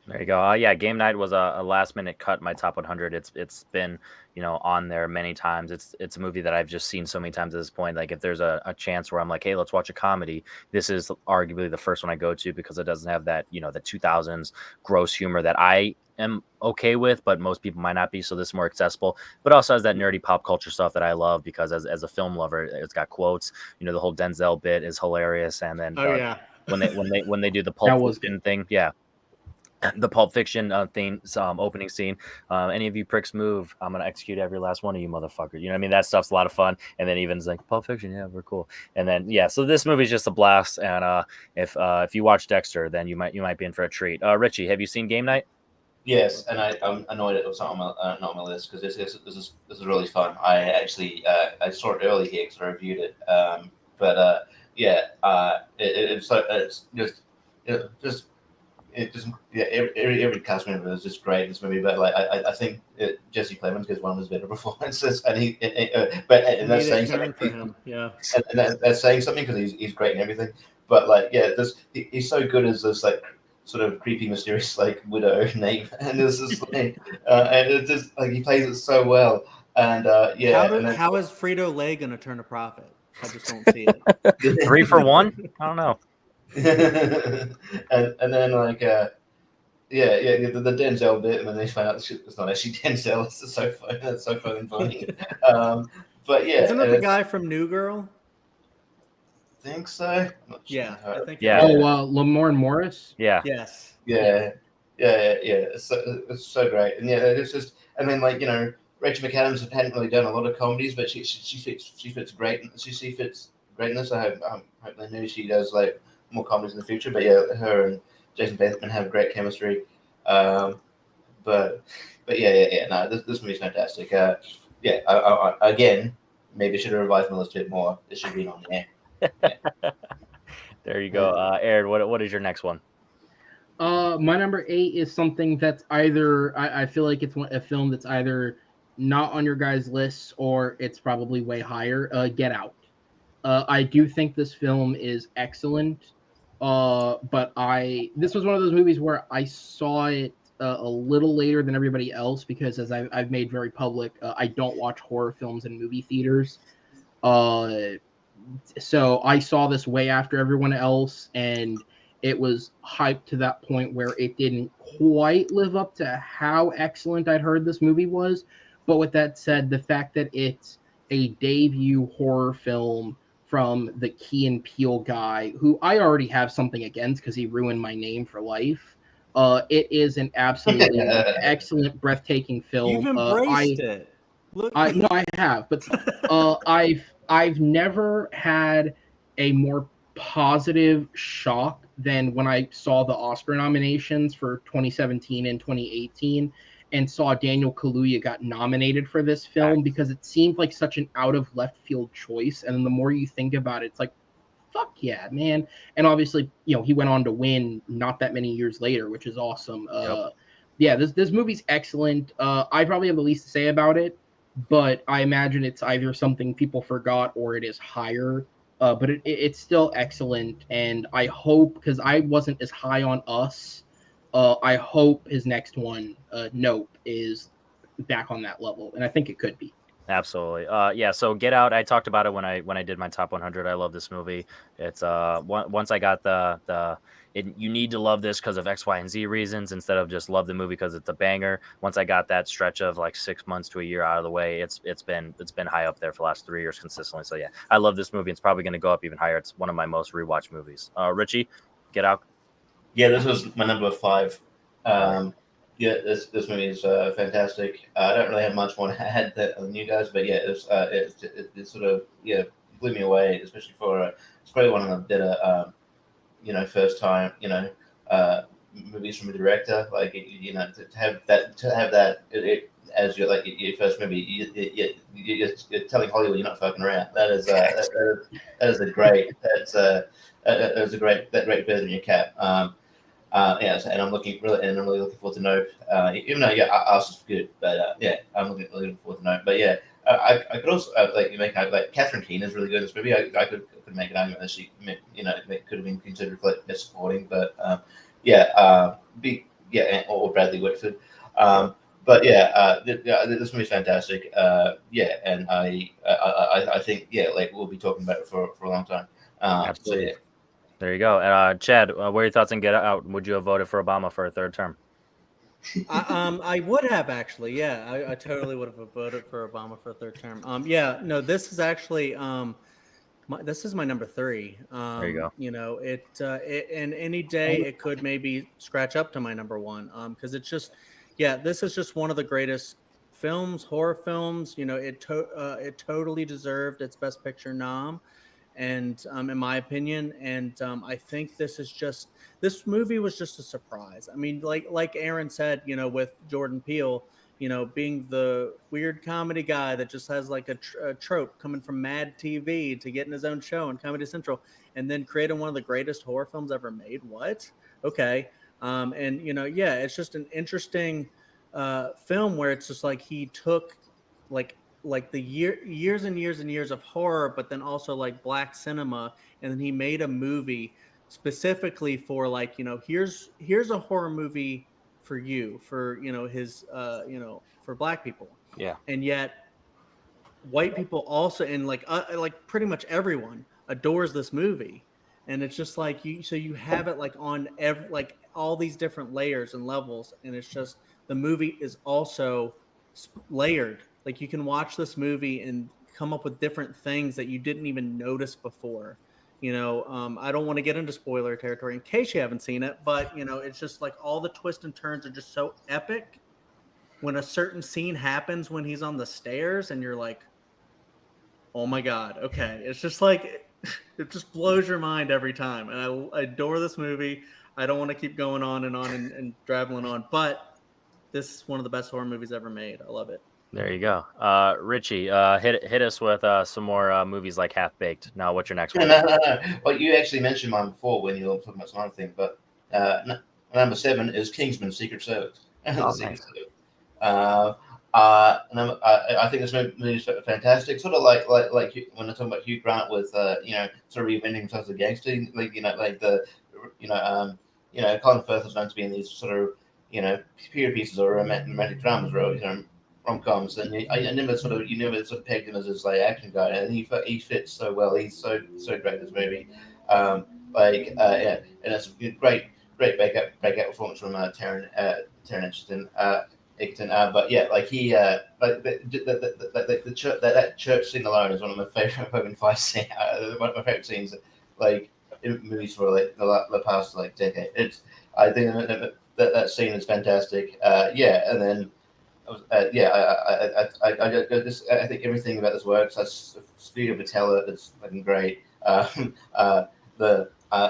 There you go. Yeah, Game Night was a last minute cut in my top 100. It's been, you know, on there many times. It's a movie that I've just seen so many times at this point. Like if there's a chance where I'm like, hey, let's watch a comedy, this is arguably the first one I go to because it doesn't have that, you know, the 2000s gross humor that I am okay with, but most people might not be. So this is more accessible, but also has that nerdy pop culture stuff that I love because as a film lover, it's got quotes. You know, the whole Denzel bit is hilarious, and then when they do the Pulp Fiction thing, yeah. The Pulp Fiction theme, opening scene. Any of you pricks move, I'm gonna execute every last one of you, motherfucker. You know what I mean? That stuff's a lot of fun. And then even it's like Pulp Fiction, yeah, we're cool. And then yeah, so this movie's just a blast. And if you watch Dexter, then you might be in for a treat. Richie, have you seen Game Night? Yes, and I'm annoyed it was not on my list because this is really fun. I actually I saw it early here because I reviewed it. Every cast member is just great in this movie. But like I think Jesse Plemons gives one of his better performances, and that's saying something for him. Yeah, and that's saying something because he's great in everything. But like he's so good as this like sort of creepy, mysterious like widow name, and it's just like, and it's just like he plays it so well, and How is Frito Lay going to turn a profit? I just don't see it. 3 for 1? I don't know. and then like the Denzel bit when they find out it's not actually Denzel. It's so funny. That's so fucking funny. But yeah, isn't it the guy from New Girl? Think so. I'm not sure. Yeah, I think. Yeah. Lamorne Morris. Yeah. Yes. Yeah. It's so great, and yeah, it's just, and then like Rachel McAdams hadn't really done a lot of comedies, but she fits great. She fits great in this. I hope maybe she does like more comedies in the future. But yeah, her and Jason Bateman have great chemistry. But yeah. No, this movie's fantastic. I again, maybe I should have revised my list a bit more. It should be on there. Yeah. There you go. Aaron, what is your next one? My number 8 is something that's either I feel like it's a film that's either not on your guys' lists or it's probably way higher. Get Out. I do think this film is excellent. But this was one of those movies where I saw it a little later than everybody else because, as I've made very public, I don't watch horror films in movie theaters. So I saw this way after everyone else, and it was hyped to that point where it didn't quite live up to how excellent I'd heard this movie was. But with that said, the fact that it's a debut horror film from the Key and Peele guy, who I already have something against because he ruined my name for life. It is an absolutely excellent, breathtaking film. You've embraced it. Look. I have, but I've never had a more positive shock than when I saw the Oscar nominations for 2017 and 2018 and saw Daniel Kaluuya got nominated for this film because it seemed like such an out of left field choice. And then the more you think about it, it's like, fuck yeah, man. And obviously, he went on to win not that many years later, which is awesome. Yep. Yeah, this movie's excellent. I probably have the least to say about it, but I imagine it's either something people forgot or it is higher. But it's still excellent, and I hope, because I wasn't as high on Us, I hope his next one, Nope, is back on that level, and I think it could be. Absolutely. Yeah. So Get Out. I talked about it when I did my top 100. I love this movie. It's once I got you need to love this because of X, Y, and Z reasons instead of just love the movie because it's a banger. Once I got that stretch of like 6 months to a year out of the way, it's been high up there for the last 3 years consistently. So yeah, I love this movie. It's probably going to go up even higher. It's one of my most rewatched movies. Richie, Get Out. Yeah, this was my number 5. This movie is fantastic. I don't really have much more to add than you guys, but yeah, it sort of blew me away, especially for it's probably one of the better first time movies from a director. Like to have that as your first movie, you're telling Hollywood you're not fucking around. That is a great great bird in your cap. And I'm really looking forward to Nope. Even though Us is good, but I'm really looking forward to Nope. But yeah, I could also make Catherine Keener is really good in this movie. I could make an argument that she could have been considered for best supporting, but or Bradley Whitford. But this movie's fantastic. And I think we'll be talking about it for a long time. Absolutely. So, there you go. Chad, what are your thoughts on Get Out? Would you have voted for Obama for a third term? I would have actually. Yeah, I totally would have voted for Obama for a third term. This is actually this is my number 3. There you go. And any day it could maybe scratch up to my number 1. Because it's just, this is just one of the greatest horror films. It totally deserved its Best Picture nom. And in my opinion, and I think this movie was just a surprise. I mean, like Aaron said, with Jordan Peele, being the weird comedy guy that just has like a trope coming from Mad TV to getting his own show on Comedy Central, and then creating one of the greatest horror films ever made. What? Okay. It's just an interesting film where it's just like he took like the years and years and years of horror, but then also like black cinema, and then he made a movie specifically for like, here's a horror movie for you, for his for black people. Yeah. And yet white people also, and like pretty much everyone adores this movie. And it's just like you have it like on like all these different layers and levels, and it's just the movie is also layered. Like you can watch this movie and come up with different things that you didn't even notice before. I don't want to get into spoiler territory in case you haven't seen it, but it's just like all the twists and turns are just so epic when a certain scene happens when he's on the stairs, and you're like, oh my god, okay. It's just like it just blows your mind every time, and I adore this movie. I don't want to keep going on and traveling on, but this is one of the best horror movies ever made. I love it. There you go. Richie, hit us with some more movies like Half Baked. Now, what's your next one? No. Well, you actually mentioned mine before when you were talking about some other thing, but number 7 is Kingsman: Secret Service. Oh, nice. I think this movie is fantastic. Sort of like when I talk about Hugh Grant with sort of reinventing himself as a gangster, Colin Firth was known to be in these sort of period pieces or romantic dramas, rom-coms, and you never sort of pegged him as this like action guy, and he fits so well. He's so great in this movie. And it's a great breakout performance from Taron Egerton. But yeah, like he like the church, that church scene alone is one of my favorite one of my favorite scenes, like in movies for like the past like decade. I think that scene is fantastic. And then I think everything about this works. Studio Patella is fucking great.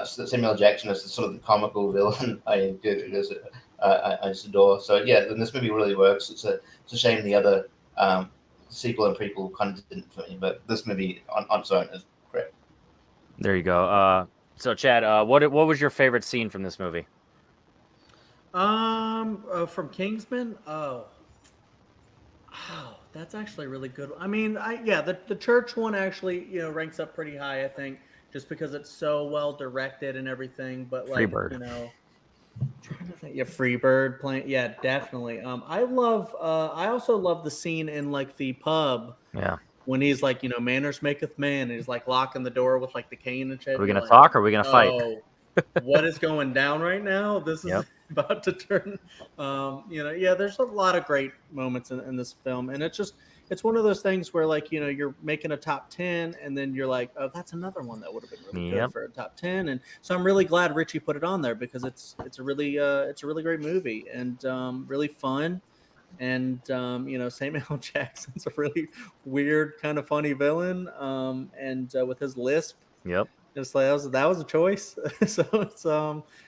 Samuel Jackson is sort of the comical villain. I just adore. So yeah, then this movie really works. It's a shame the other sequel and prequel kind of didn't for me, but this movie on its own is great. There you go. So Chad, what was your favorite scene from this movie? From Kingsman. Oh, that's actually really good. I mean, the church one actually ranks up pretty high, I think, just because it's so well directed and everything. But like Freebird. Trying to think, Freebird playing, definitely. I also love the scene in like the pub. Yeah. When he's like, manners maketh man, and he's like locking the door with like the cane and shit. Are we gonna talk or are we gonna fight? What is going down right now? This is about to turn. There's a lot of great moments in this film, and it's one of those things where like you're making a top 10, and then you're like, oh, that's another one that would have been really good for a top 10, and so I'm really glad Richie put it on there because it's a really great movie and really fun. And Samuel Jackson's a really weird, kind of funny villain, and with his lisp, it's like that was a choice. So it's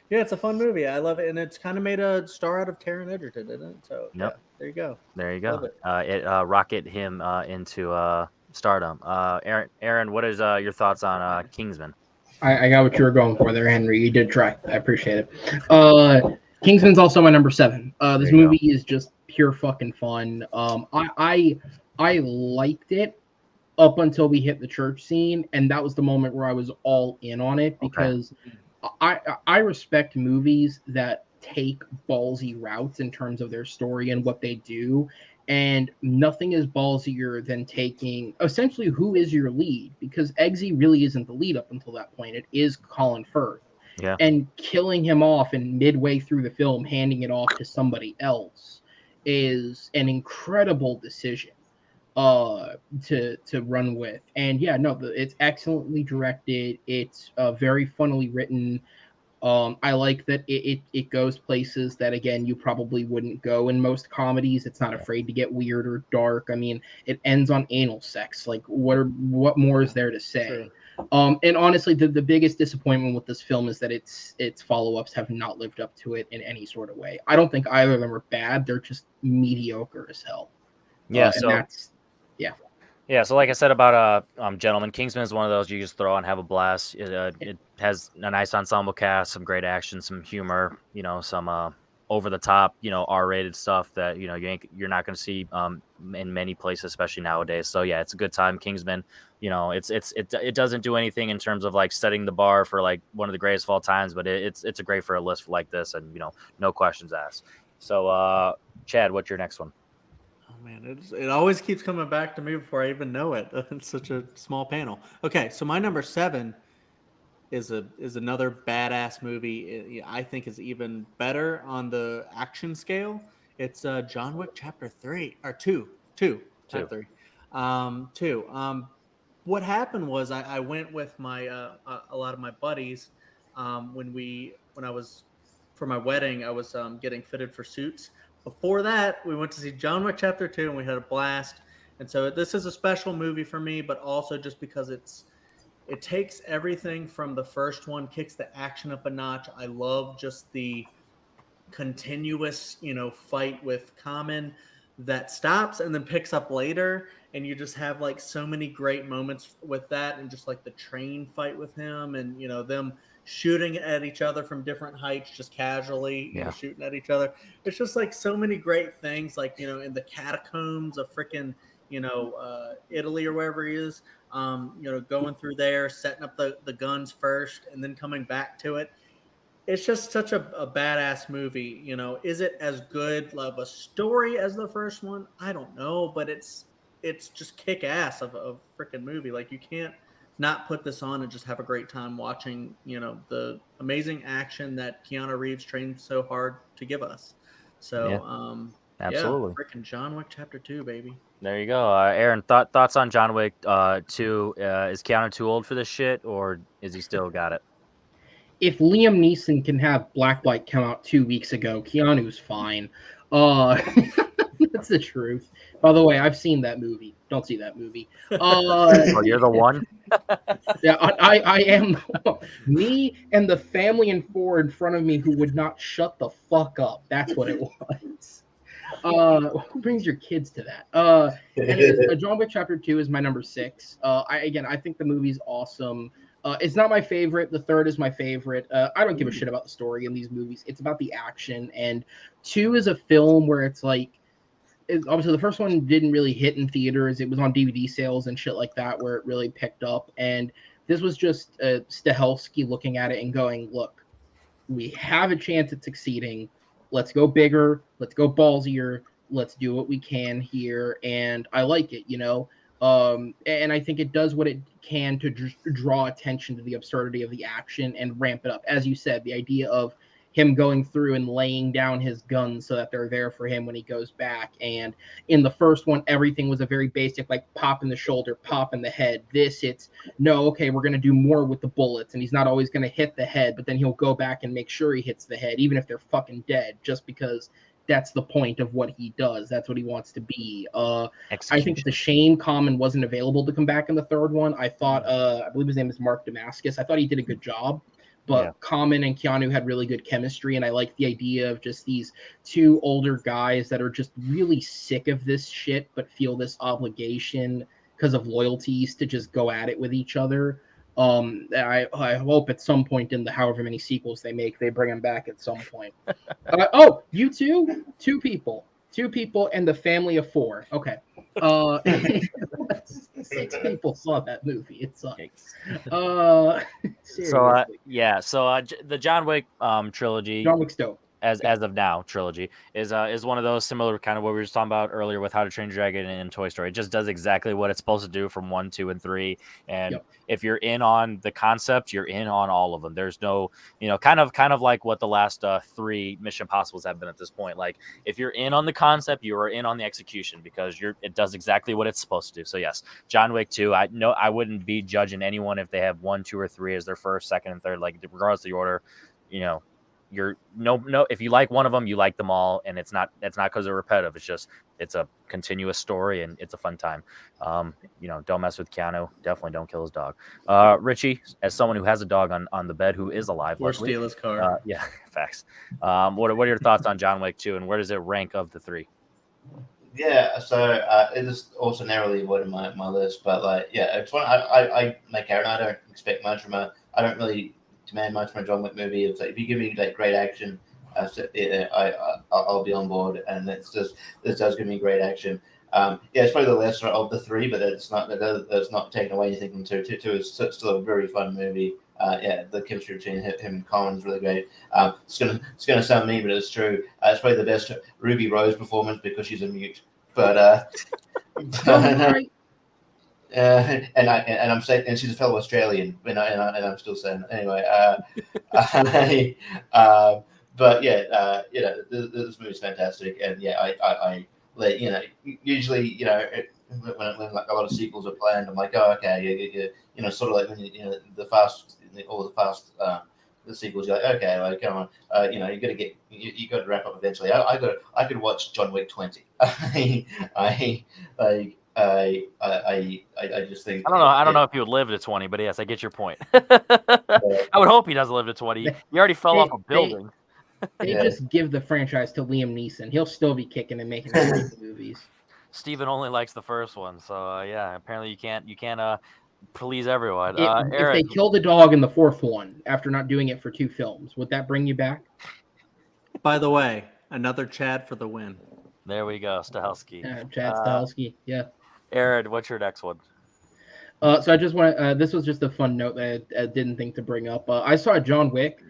it's a fun movie. I love it, and it's kind of made a star out of Taron Egerton, didn't it? So there you go. There you go. It rocket him into stardom. Aaron, what is your thoughts on Kingsman? I got what you were going for there, Henry. You did try. I appreciate it. Kingsman's also my number 7. This movie is just pure fucking fun. I liked it up until we hit the church scene, and that was the moment where I was all in on it because I respect movies that take ballsy routes in terms of their story and what they do, and nothing is ballsier than taking essentially who is your lead, because Eggsy really isn't the lead up until that point. It is Colin Firth. Yeah. And killing him off and midway through the film, handing it off to somebody else is an incredible decision to run with. And it's excellently directed. It's very funnily written. I like that it goes places that, again, you probably wouldn't go in most comedies. It's not afraid to get weird or dark. I mean, it ends on anal sex. Like, what more is there to say? True. And honestly, the biggest disappointment with this film is that its follow-ups have not lived up to it in any sort of way. I don't think either of them are bad. They're just mediocre as hell. So like I said about Gentleman, Kingsman is one of those you just throw on, have a blast. It has a nice ensemble cast, some great action, some humor, some over the top, R-rated stuff that you're not going to see in many places, especially nowadays. So yeah, it's a good time. Kingsman, it doesn't do anything in terms of like setting the bar for like one of the greatest of all times, but it's a great for a list like this, and no questions asked. So Chad, what's your next one? Oh man, it always keeps coming back to me before I even know it. It's such a small panel. Okay, so my number 7 is another badass movie. I think is even better on the action scale. It's John Wick Chapter 3 or 2, not 3, 2. What happened was I went with my a lot of my buddies when I was for my wedding. I was getting fitted for suits. Before that, we went to see John Wick Chapter 2, and we had a blast. And so this is a special movie for me, but also just because it takes everything from the first one, kicks the action up a notch. I love just the continuous, fight with Common that stops and then picks up later. And you just have like so many great moments with that, and just like the train fight with him, and them shooting at each other from different heights, just casually, shooting at each other. It's just like so many great things, like in the catacombs of freaking Italy or wherever he is, going through there, setting up the guns first, and then coming back to it. It's just such a badass movie. Is it as good of a story as the first one? I don't know, but it's just kick ass of a freaking movie. Like, you can't not put this on and just have a great time watching, the amazing action that Keanu Reeves trained so hard to give us. So, absolutely. Freaking John Wick Chapter 2, baby. There you go. Aaron, thoughts on John Wick 2? Is Keanu too old for this shit, or is he still got it? If Liam Neeson can have Blacklight come out 2 weeks ago, Keanu's fine. That's the truth. By the way, I've seen that movie. Don't see that movie. Oh, you're the one? Yeah, I am. Me and the family and 4 in front of me who would not shut the fuck up. That's what it was. Who brings your kids to that? And John Wick Chapter 2 is my number 6. I think the movie's awesome. It's not my favorite. The third is my favorite. I don't give a shit about the story in these movies. It's about the action. And 2 is a film where it's like, obviously the first one didn't really hit in theaters. It was on DVD sales and shit like that where it really picked up. And this was just Stahelski looking at it and going, look, we have a chance at succeeding. Let's go bigger. Let's go ballsier. Let's do what we can here. And I like it, and I think it does what it can to draw attention to the absurdity of the action and ramp it up. As you said, the idea of him going through and laying down his guns so that they're there for him when he goes back. And in the first one, everything was a very basic, like pop in the shoulder, pop in the head. We're going to do more with the bullets. And he's not always going to hit the head, but then he'll go back and make sure he hits the head, even if they're fucking dead, just because that's the point of what he does. That's what he wants to be. I think it's a shame Common wasn't available to come back in the third one. I thought, I believe his name is Mark Damascus. I thought he did a good job, but Common and Keanu had really good chemistry. And I like the idea of just these 2 older guys that are just really sick of this shit, but feel this obligation because of loyalties to just go at it with each other. I hope at some point in the however many sequels they make, they bring him back at some point. You two? 2 people. 2 people and the family of 4. Okay. 6 people saw that movie. It sucks. The John Wick trilogy. John Wick's dope. As of now, trilogy is one of those similar kind of what we were just talking about earlier with How to Train Your Dragon and Toy Story. It just does exactly what it's supposed to do from 1, 2, and 3. And if you're in on the concept, you're in on all of them. There's no, kind of like what the last 3 Mission Impossibles have been at this point. Like, if you're in on the concept, you are in on the execution because it does exactly what it's supposed to do. So yes, John Wick 2. I wouldn't be judging anyone if they have 1, 2, or 3 as their first, second, and third. Like, regardless of the order, you're if you like one of them, you like them all, and it's not because they're repetitive. It's just it's a continuous story and it's a fun time. Don't mess with Keanu. Definitely don't kill his dog. Richie, as someone who has a dog on the bed who is alive, or steal his car. Facts. What are your thoughts on John Wick 2, and where does it rank of the 3? Yeah, so it is also narrowly avoided my list, but it's one I like Aaron. I don't expect much from I don't really demand much from a John Wick movie. It's like, if you give me like great action, So I'll be on board, and this does give me great action. Yeah, it's probably the lesser of the three, but it's not taking away anything from two. Two is still a very fun movie. Yeah, the chemistry between him and Colin is really great. It's gonna sound mean, but it's true. It's probably the best Ruby Rose performance because she's a mute. But and I'm saying, and she's a fellow Australian, and I'm still saying anyway. But yeah, this movie's fantastic, and yeah, I usually when like a lot of sequels are planned, I'm like, oh okay, sort of like when the sequels, you're like, okay, like come on, you got to wrap up eventually. I could watch John Wick 20. I just think I don't know if he would live to 20, but yes, I get your point. I would hope he doesn't live to 20. He already fell off a building. They just give the franchise to Liam Neeson. He'll still be kicking and making movies. Steven only likes the first one, so yeah, apparently you can't please everyone. If they kill the dog in the fourth one after not doing it for 2 films, would that bring you back? By the way, another Chad for the win. There we go, Stahelski. Chad Stahelski, yeah. Aaron, what's your next one? So I just want this was just a fun note that I didn't think to bring up. I saw John Wick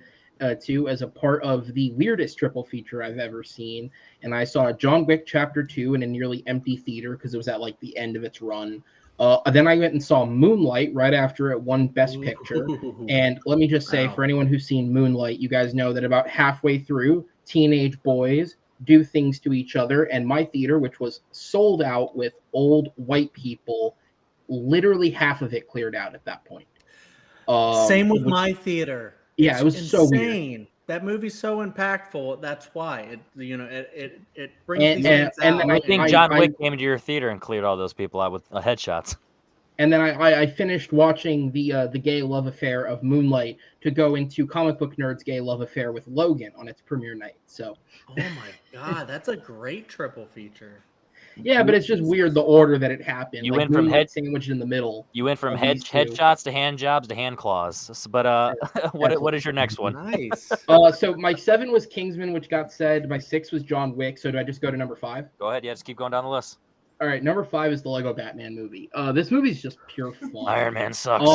2 as a part of the weirdest triple feature I've ever seen. And I saw John Wick Chapter 2 in a nearly empty theater because it was at like the end of its run. Then I went and saw Moonlight right after it won Best Picture. And let me just say, for anyone who's seen Moonlight, you guys know that about halfway through, teenage boys do things to each other. And my theater, which was sold out with old white people, literally half of it cleared out at that point. Same with my theater. Yeah, it was insane. So weird. That movie's so impactful. That's why it brings these things out. And I think John Wick came into your theater and cleared all those people out with headshots. And then I finished watching the gay love affair of Moonlight to go into Comic Book Nerd's gay love affair with Logan on its premiere night. So, oh my god, that's a great triple feature. Yeah, but it's just weird the order that it happened. You went from sandwiched in the middle. You went from headshots to hand jobs to hand claws. But what is your next one? Nice. So my 7 was Kingsman, which got said. My 6 was John Wick. So do I just go to number 5? Go ahead. Yeah, just keep going down the list. All right, number 5 is the Lego Batman movie. This movie's just pure fun. Iron Man sucks.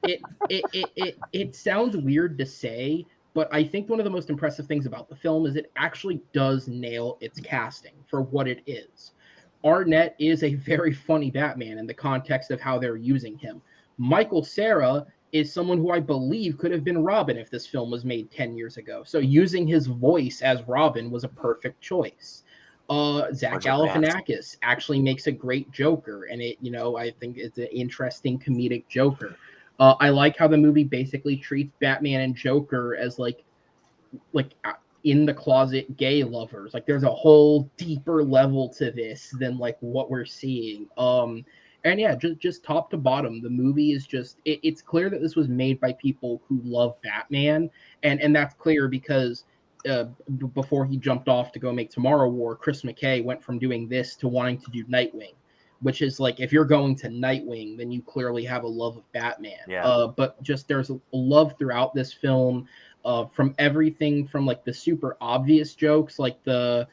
It sounds weird to say, but I think one of the most impressive things about the film is it actually does nail its casting for what it is. Arnett is a very funny Batman in the context of how they're using him. Michael Cera is someone who I believe could have been Robin if this film was made 10 years ago. So using his voice as Robin was a perfect choice. Zach Galifianakis actually makes a great Joker, and I think it's an interesting comedic Joker. I like how the movie basically treats Batman and Joker as like in the closet gay lovers. Like there's a whole deeper level to this than like what we're seeing. And yeah, just top to bottom, the movie is just it's clear that this was made by people who love Batman, and that's clear because before he jumped off to go make Tomorrow War, Chris McKay went from doing this to wanting to do Nightwing, which is like, if you're going to Nightwing, then you clearly have a love of Batman. Yeah. But just there's a love throughout this film, from everything from like the super obvious jokes, like this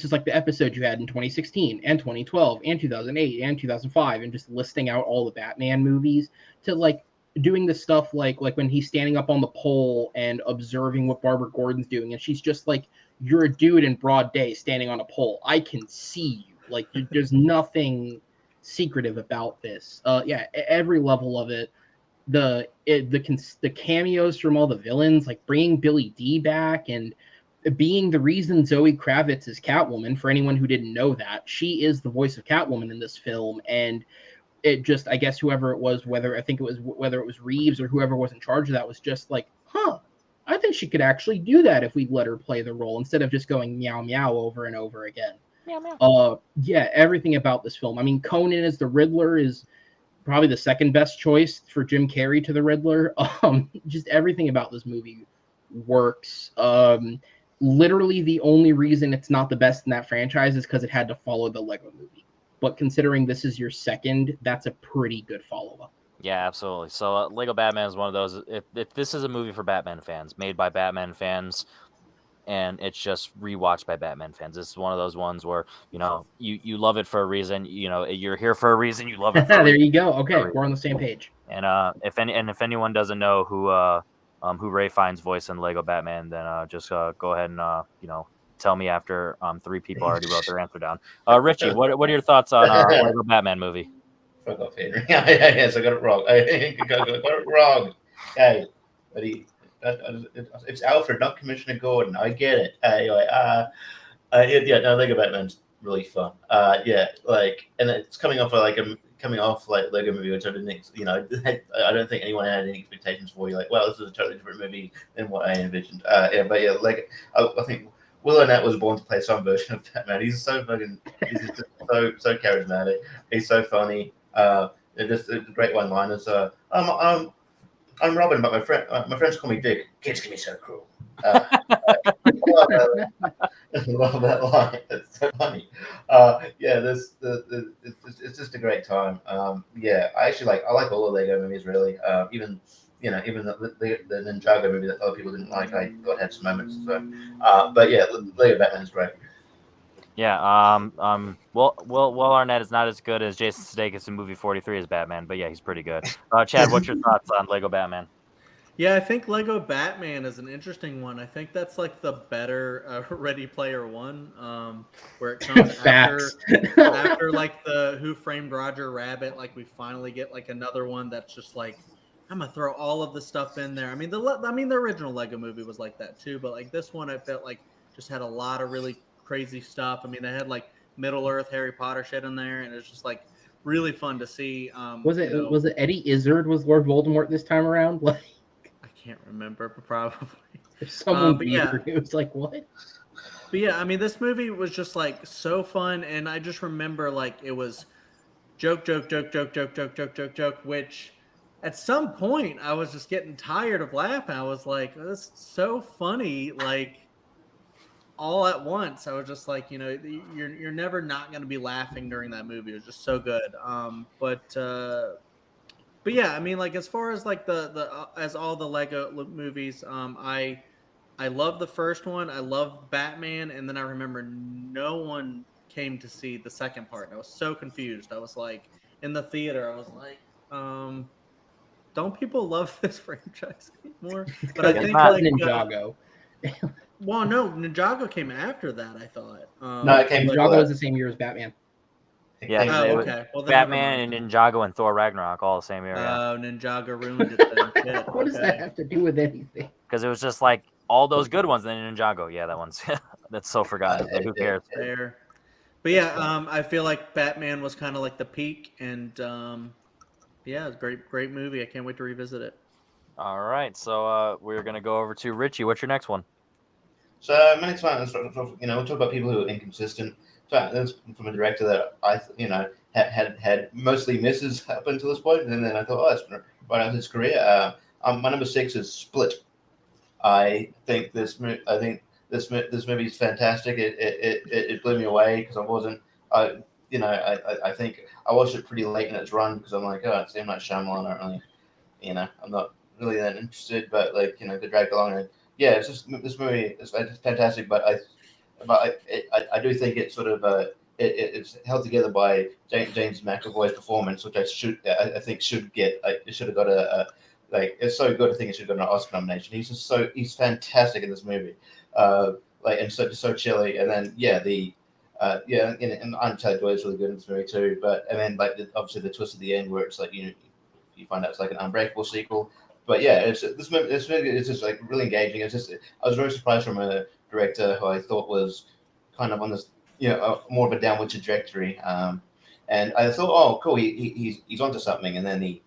is like the episode you had in 2016 and 2012 and 2008 and 2005, and just listing out all the Batman movies, to like doing the stuff like when he's standing up on the pole and observing what Barbara Gordon's doing, and she's just like, you're a dude in broad day standing on a pole. I can see you. Like there's nothing secretive about this. Yeah, every level of it. The cameos from all the villains, like bringing Billy Dee back and being the reason Zoe Kravitz is Catwoman. For anyone who didn't know that, she is the voice of Catwoman in this film, and it just, I guess whoever it was, whether it was Reeves or whoever was in charge of that, was just like, I think she could actually do that if we let her play the role instead of just going meow meow over and over again. Meow, meow. Yeah, everything about this film. I mean, Conan as the Riddler is probably the second best choice for Jim Carrey to the Riddler. Just everything about this movie works. Literally the only reason it's not the best in that franchise is because it had to follow the Lego movie. But considering this is your second, that's a pretty good follow-up. Yeah, absolutely. So Lego Batman is one of those. If this is a movie for Batman fans, made by Batman fans, and it's just rewatched by Batman fans. This is one of those ones where you love it for a reason. You're here for a reason. You love it. For There you go. Okay, we're on the same page. And if anyone doesn't know who Ray Fiennes voice in Lego Batman, then just go ahead and tell me after 3 people already wrote their answer down. Richie, what are your thoughts on Lego Batman movie? Fuck off, Henry. Yes, I got it wrong. I got it wrong. Hey, but it's Alfred, not Commissioner Gordon. I get it. Anyway, Lego Batman's really fun. And it's coming off like Lego movie, which I didn't, I don't think anyone had any expectations for. You like, well, this is a totally different movie than what I envisioned. I think Will Arnett was born to play some version of Batman. He's just so charismatic. He's so funny. It's a great one-liners. I'm Robin, but my friends call me Dick. Kids can be so cruel. I love that line. It's so funny. It's just a great time. I like all the Lego movies really. Even the Ninjago movie that other people didn't like, I thought had some moments. So, Lego Batman is great. Yeah. Will Arnett is not as good as Jason Sudeikis in movie 43 as Batman, but yeah, he's pretty good. Chad, what's your thoughts on Lego Batman? Yeah, I think Lego Batman is an interesting one. I think that's like the better Ready Player One, where it comes after like the Who Framed Roger Rabbit. Like we finally get like another one that's just like, I'm gonna throw all of the stuff in there. I mean, the original Lego movie was like that too, but like this one, I felt like just had a lot of really crazy stuff. I mean, they had like Middle Earth Harry Potter shit in there, and it's just like really fun to see. Was it Eddie Izzard was Lord Voldemort this time around? Like, I can't remember, but probably. If someone weird, it was like, what? But yeah, I mean, this movie was just like so fun, and I just remember like it was joke, which at some point I was just getting tired of laughing. I was like, this is so funny, like all at once. I was just like, you're never not going to be laughing during that movie. It was just so good. But yeah, I mean, like as far as like as all the Lego movies, I love the first one. I love Batman, and then I remember no one came to see the second part. And I was so confused. I was like in the theater. I was like, don't people love this franchise anymore? But I think like Ninjago. Well, no, Ninjago came after that. I thought. Ninjago was the same year as Batman. Yeah. Okay. Well, Batman and Ninjago and Thor Ragnarok all the same year. Oh, Ninjago ruined it then. What does that have to do with anything? Because it was just like all those good ones. Then Ninjago, yeah, that one's that's so forgotten. Like, who cares? Fair. But yeah, I feel like Batman was kind of like the peak, and yeah, it's a great movie. I can't wait to revisit it. All right, so we're gonna go over to Richie. What's your next one? So my next one is, we'll talk about people who are inconsistent. So that's from a director that I, had mostly misses up until this point, and then I thought, that's right out his career. My number 6 is Split. I think this movie is fantastic. It blew me away because I think I watched it pretty late in its run because I'm like, it's M. Night Shyamalan. I don't really, I'm not really that interested, but like, to drag along. And yeah, it's just this movie is fantastic, but I do think it's sort of it's held together by James McAvoy's performance, which I think should get. It should have got it's so good. I think it should have got an Oscar nomination. He's fantastic in this movie, and so chilly. And then and Untitled Chapter is really good in this movie too. But and then obviously the twist at the end where it's like you find out it's like an Unbreakable sequel. But yeah, this movie is just like really engaging. It's just I was very surprised from a director who I thought was kind of on this more of a downward trajectory. And I thought, oh, cool, he's onto something. And then he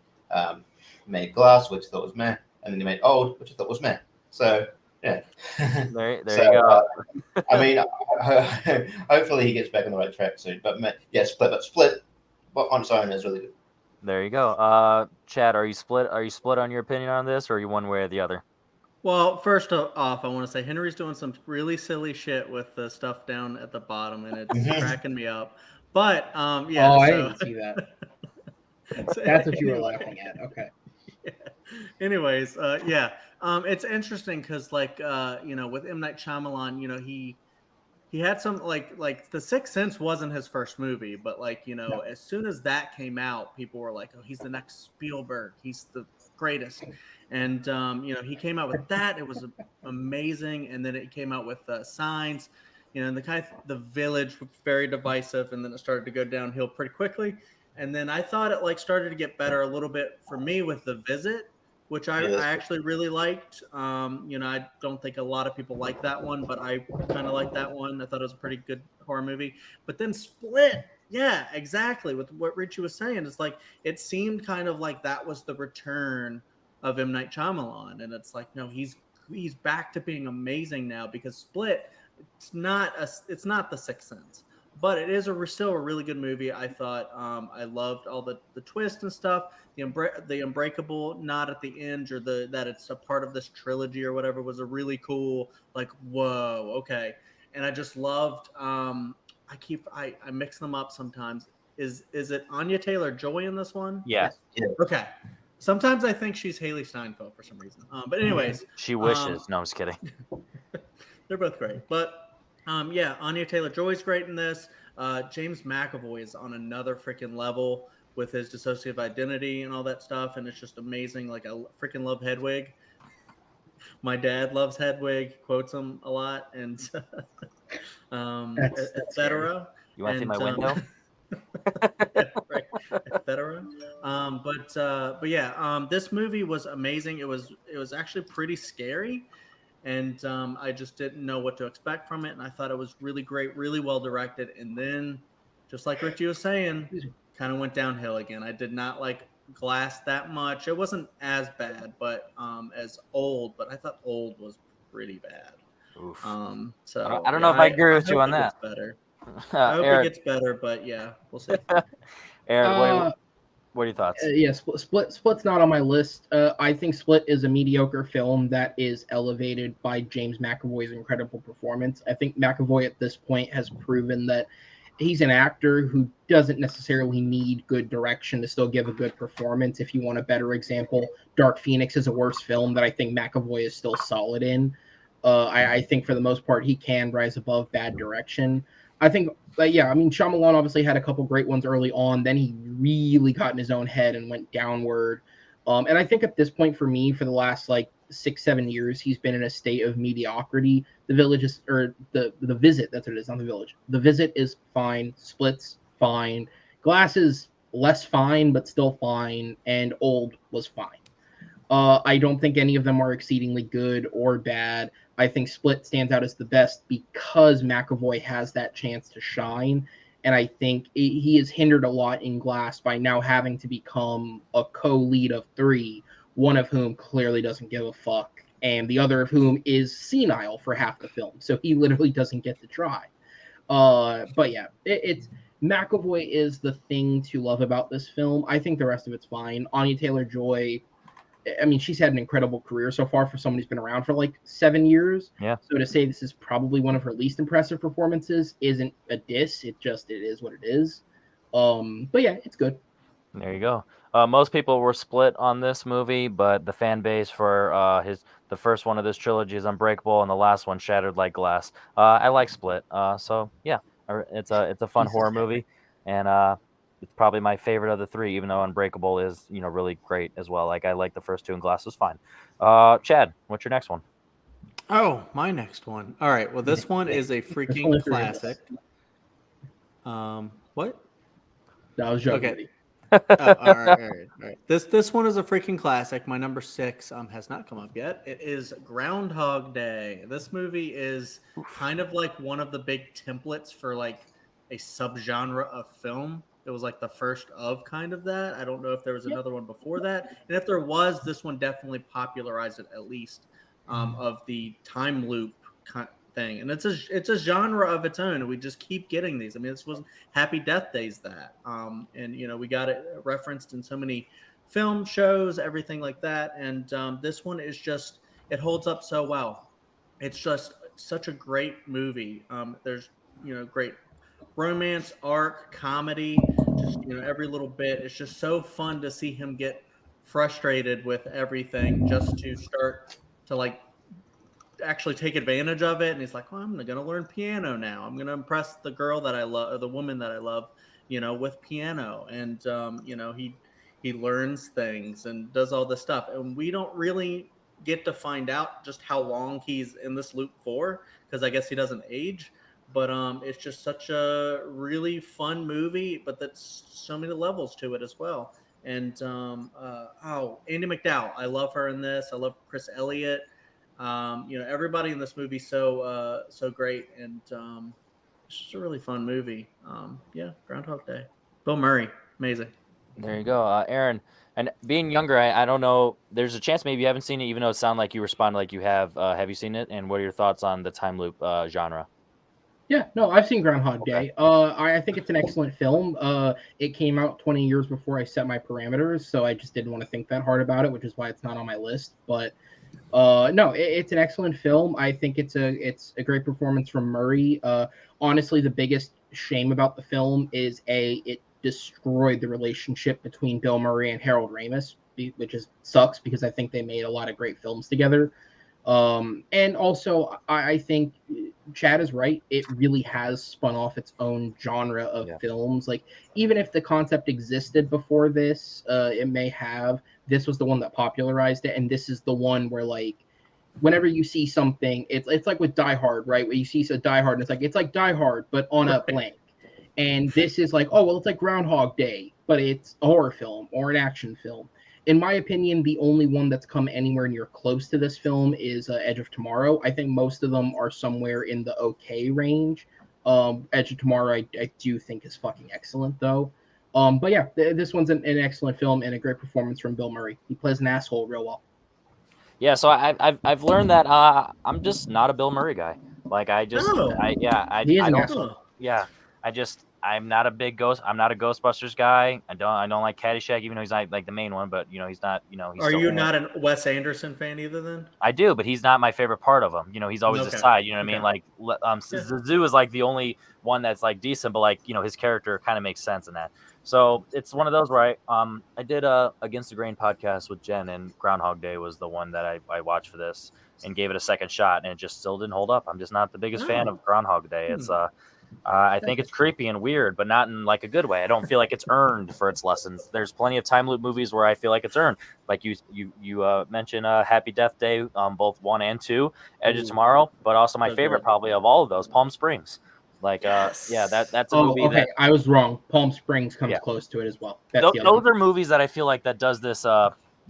made Glass, which I thought was meh, and then he made Old, which I thought was meh. So yeah, there you go. I mean, hopefully he gets back on the right track soon. But Split, but on its own is really good. There you go. Chad, are you split? Are you split on your opinion on this, or are you one way or the other? Well, first off, I want to say Henry's doing some really silly shit with the stuff down at the bottom, and it's cracking me up. But yeah. I didn't see that. That's what you were laughing at. Okay. Yeah. Anyways, yeah, it's interesting because like with M Night Shyamalan, he had some like The Sixth Sense wasn't his first movie, but like No. as soon as that came out, people were like, oh, he's the next Spielberg, he's the greatest, and he came out with that. It was amazing, and then it came out with Signs. And the Village was very divisive, and then it started to go downhill pretty quickly. And then I thought it like started to get better a little bit for me with The Visit, which I, Yeah, I actually really liked. I don't think a lot of people like that one, but I kind of like that one. I thought it was a pretty good horror movie. But then Split, yeah, exactly. With what Richie was saying, it's like it seemed kind of like that was the return of M Night Shyamalan, and it's like no, he's back to being amazing now because Split, it's not The Sixth Sense, but it is still a really good movie. I thought I loved all the twists and stuff. The Unbreakable nod at the end, or that it's a part of this trilogy or whatever, was a really cool like whoa, okay. And I just loved. I mix them up sometimes. Is it Anya Taylor-Joy in this one? Yeah. yeah. Okay. Sometimes I think she's Haley Steinfeld for some reason. But anyways, She wishes. No, I'm just kidding. they're both great. But yeah, Anya Taylor-Joy's great in this. James McAvoy is on another freaking level with his dissociative identity and all that stuff, and it's just amazing. Like I freaking love Hedwig. My dad loves Hedwig, quotes him a lot, and That's etc. You want to see my And, window? yeah, right, etc. But yeah, this movie was amazing. It was actually pretty scary, and I just didn't know what to expect from it. And I thought it was really great, really well directed. And then, just like Richie was saying, kind of went downhill again. I did not like Glass that much. It wasn't as bad, but as Old. But I thought Old was pretty bad. Oof. So I don't know if I agree with you hope on it that. gets better. I hope it gets better, but yeah, we'll see. Aaron, what are your thoughts? Yeah, Split's not on my list. I think Split is a mediocre film that is elevated by James McAvoy's incredible performance. I think McAvoy at this point has proven that he's an actor who doesn't necessarily need good direction to still give a good performance. If you want a better example, Dark Phoenix is a worse film that I think McAvoy is still solid in. I think for the most part he can rise above bad direction. I think, yeah, I mean, Shyamalan obviously had a couple great ones early on. Then he really got in his own head and went downward. And I think at this point for me, for the last like 6-7 years, he's been in a state of mediocrity. The Village is, or the Visit, that's what it is, not The Village. The Visit is fine. Split's fine. Glass is less fine, but still fine. And Old was fine. I don't think any of them are exceedingly good or bad. I think Split stands out as the best because McAvoy has that chance to shine. And I think he is hindered a lot in Glass by now having to become a co-lead of 3, one of whom clearly doesn't give a fuck, and the other of whom is senile for half the film. So he literally doesn't get to try. But yeah, it's McAvoy is the thing to love about this film. I think the rest of it's fine. Anya Taylor-Joy, I mean, she's had an incredible career so far for someone who's been around for like 7 years. Yeah. So to say this is probably one of her least impressive performances isn't a diss. It is what it is. But yeah, it's good. There you go. Most people were split on this movie, but the fan base for the first one of this trilogy is Unbreakable, and the last one Shattered Like Glass. I like Split. So yeah, it's a fun horror movie, and it's probably my favorite of the 3, even though Unbreakable is really great as well. Like I like the first 2, and Glass was fine. Chad, what's your next one? Oh, my next one. All right. Well, this one is a freaking classic. What? That was joking. Okay. All right. This one is a freaking classic. My number 6 has not come up yet. It is Groundhog Day. This movie is kind of like one of the big templates for like a subgenre of film. It was like the first of kind of that. I don't know if there was another one before that, and if there was, this one definitely popularized it at least, of the time loop thing. And it's a genre of its own, and we just keep getting these. I mean, this was Happy Death Days that, and we got it referenced in so many film shows, everything like that. And this one is just, it holds up so well. It's just such a great movie. There's great romance, arc, comedy, just every little bit. It's just so fun to see him get frustrated with everything just to start to like actually take advantage of it. And he's like, well, I'm going to learn piano now. I'm going to impress the girl that I love, or the woman that I love, with piano. And, he learns things and does all this stuff. And we don't really get to find out just how long he's in this loop for, because I guess he doesn't age. But it's just such a really fun movie, but that's so many levels to it as well. And Andy McDowell, I love her in this. I love Chris Elliott. Everybody in this movie so great, and it's just a really fun movie. Groundhog Day. Bill Murray, amazing. There you go, Aaron. And being younger, I don't know. There's a chance maybe you haven't seen it, even though it sounded like you responded like you have. Have you seen it? And what are your thoughts on the time loop genre? Yeah, no, I've seen Groundhog Day. I think it's an excellent film. It came out 20 years before I set my parameters, so I just didn't want to think that hard about it, which is why it's not on my list. But no, it's an excellent film. I think it's a great performance from Murray. Honestly, the biggest shame about the film is it destroyed the relationship between Bill Murray and Harold Ramis, which sucks because I think they made a lot of great films together. And also, I think Chad is right. It really has spun off its own genre of films. Like, even if the concept existed before this, it may have. This was the one that popularized it, and this is the one where, like, whenever you see something, it's like with Die Hard, right? Where you see Die Hard, and it's like Die Hard, but on a blank. And this is like, oh, well, it's like Groundhog Day, but it's a horror film or an action film. In my opinion, the only one that's come anywhere near close to this film is Edge of Tomorrow. I think most of them are somewhere in the okay range. Edge of Tomorrow, I do think is fucking excellent, though. But yeah, this one's an excellent film and a great performance from Bill Murray. He plays an asshole real well. Yeah, so I've learned that I'm just not a Bill Murray guy. Like I I'm not a big I'm not a Ghostbusters guy. I don't like Caddyshack, even though he's not like the main one, but he's not, he's Are you not a Wes Anderson fan either then? I do, but he's not my favorite part of him. He's always the side, you know what I mean? Like the Zoo is like the only one that's like decent, but like, his character kind of makes sense in that. So it's one of those where I did a Against the Grain podcast with Jen, and Groundhog Day was the one that I watched for this and gave it a second shot, and it just still didn't hold up. I'm just not the biggest fan of Groundhog Day. It's I think it's creepy and weird, but not in like a good way. I don't feel like it's earned for its lessons. There's plenty of time loop movies where I feel like it's earned. Like you mentioned Happy Death Day, both 1 and 2, Edge of Tomorrow, but also my favorite probably of all of those, Palm Springs. Like that's a movie. Okay, I was wrong. Palm Springs comes close to it as well. Those are movies that I feel like that does this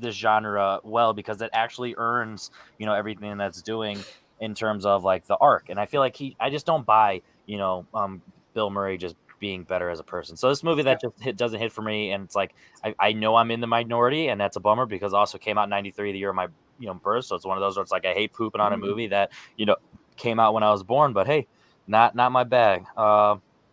genre well, because it actually earns everything that's doing in terms of like the arc. And I feel like I just don't buy Bill Murray just being better as a person. So this movie that just doesn't hit for me, and it's like I know I'm in the minority, and that's a bummer because it also came out in '93, the year of my birth. So it's one of those where it's like I hate pooping on a movie that came out when I was born, but hey, not my bag.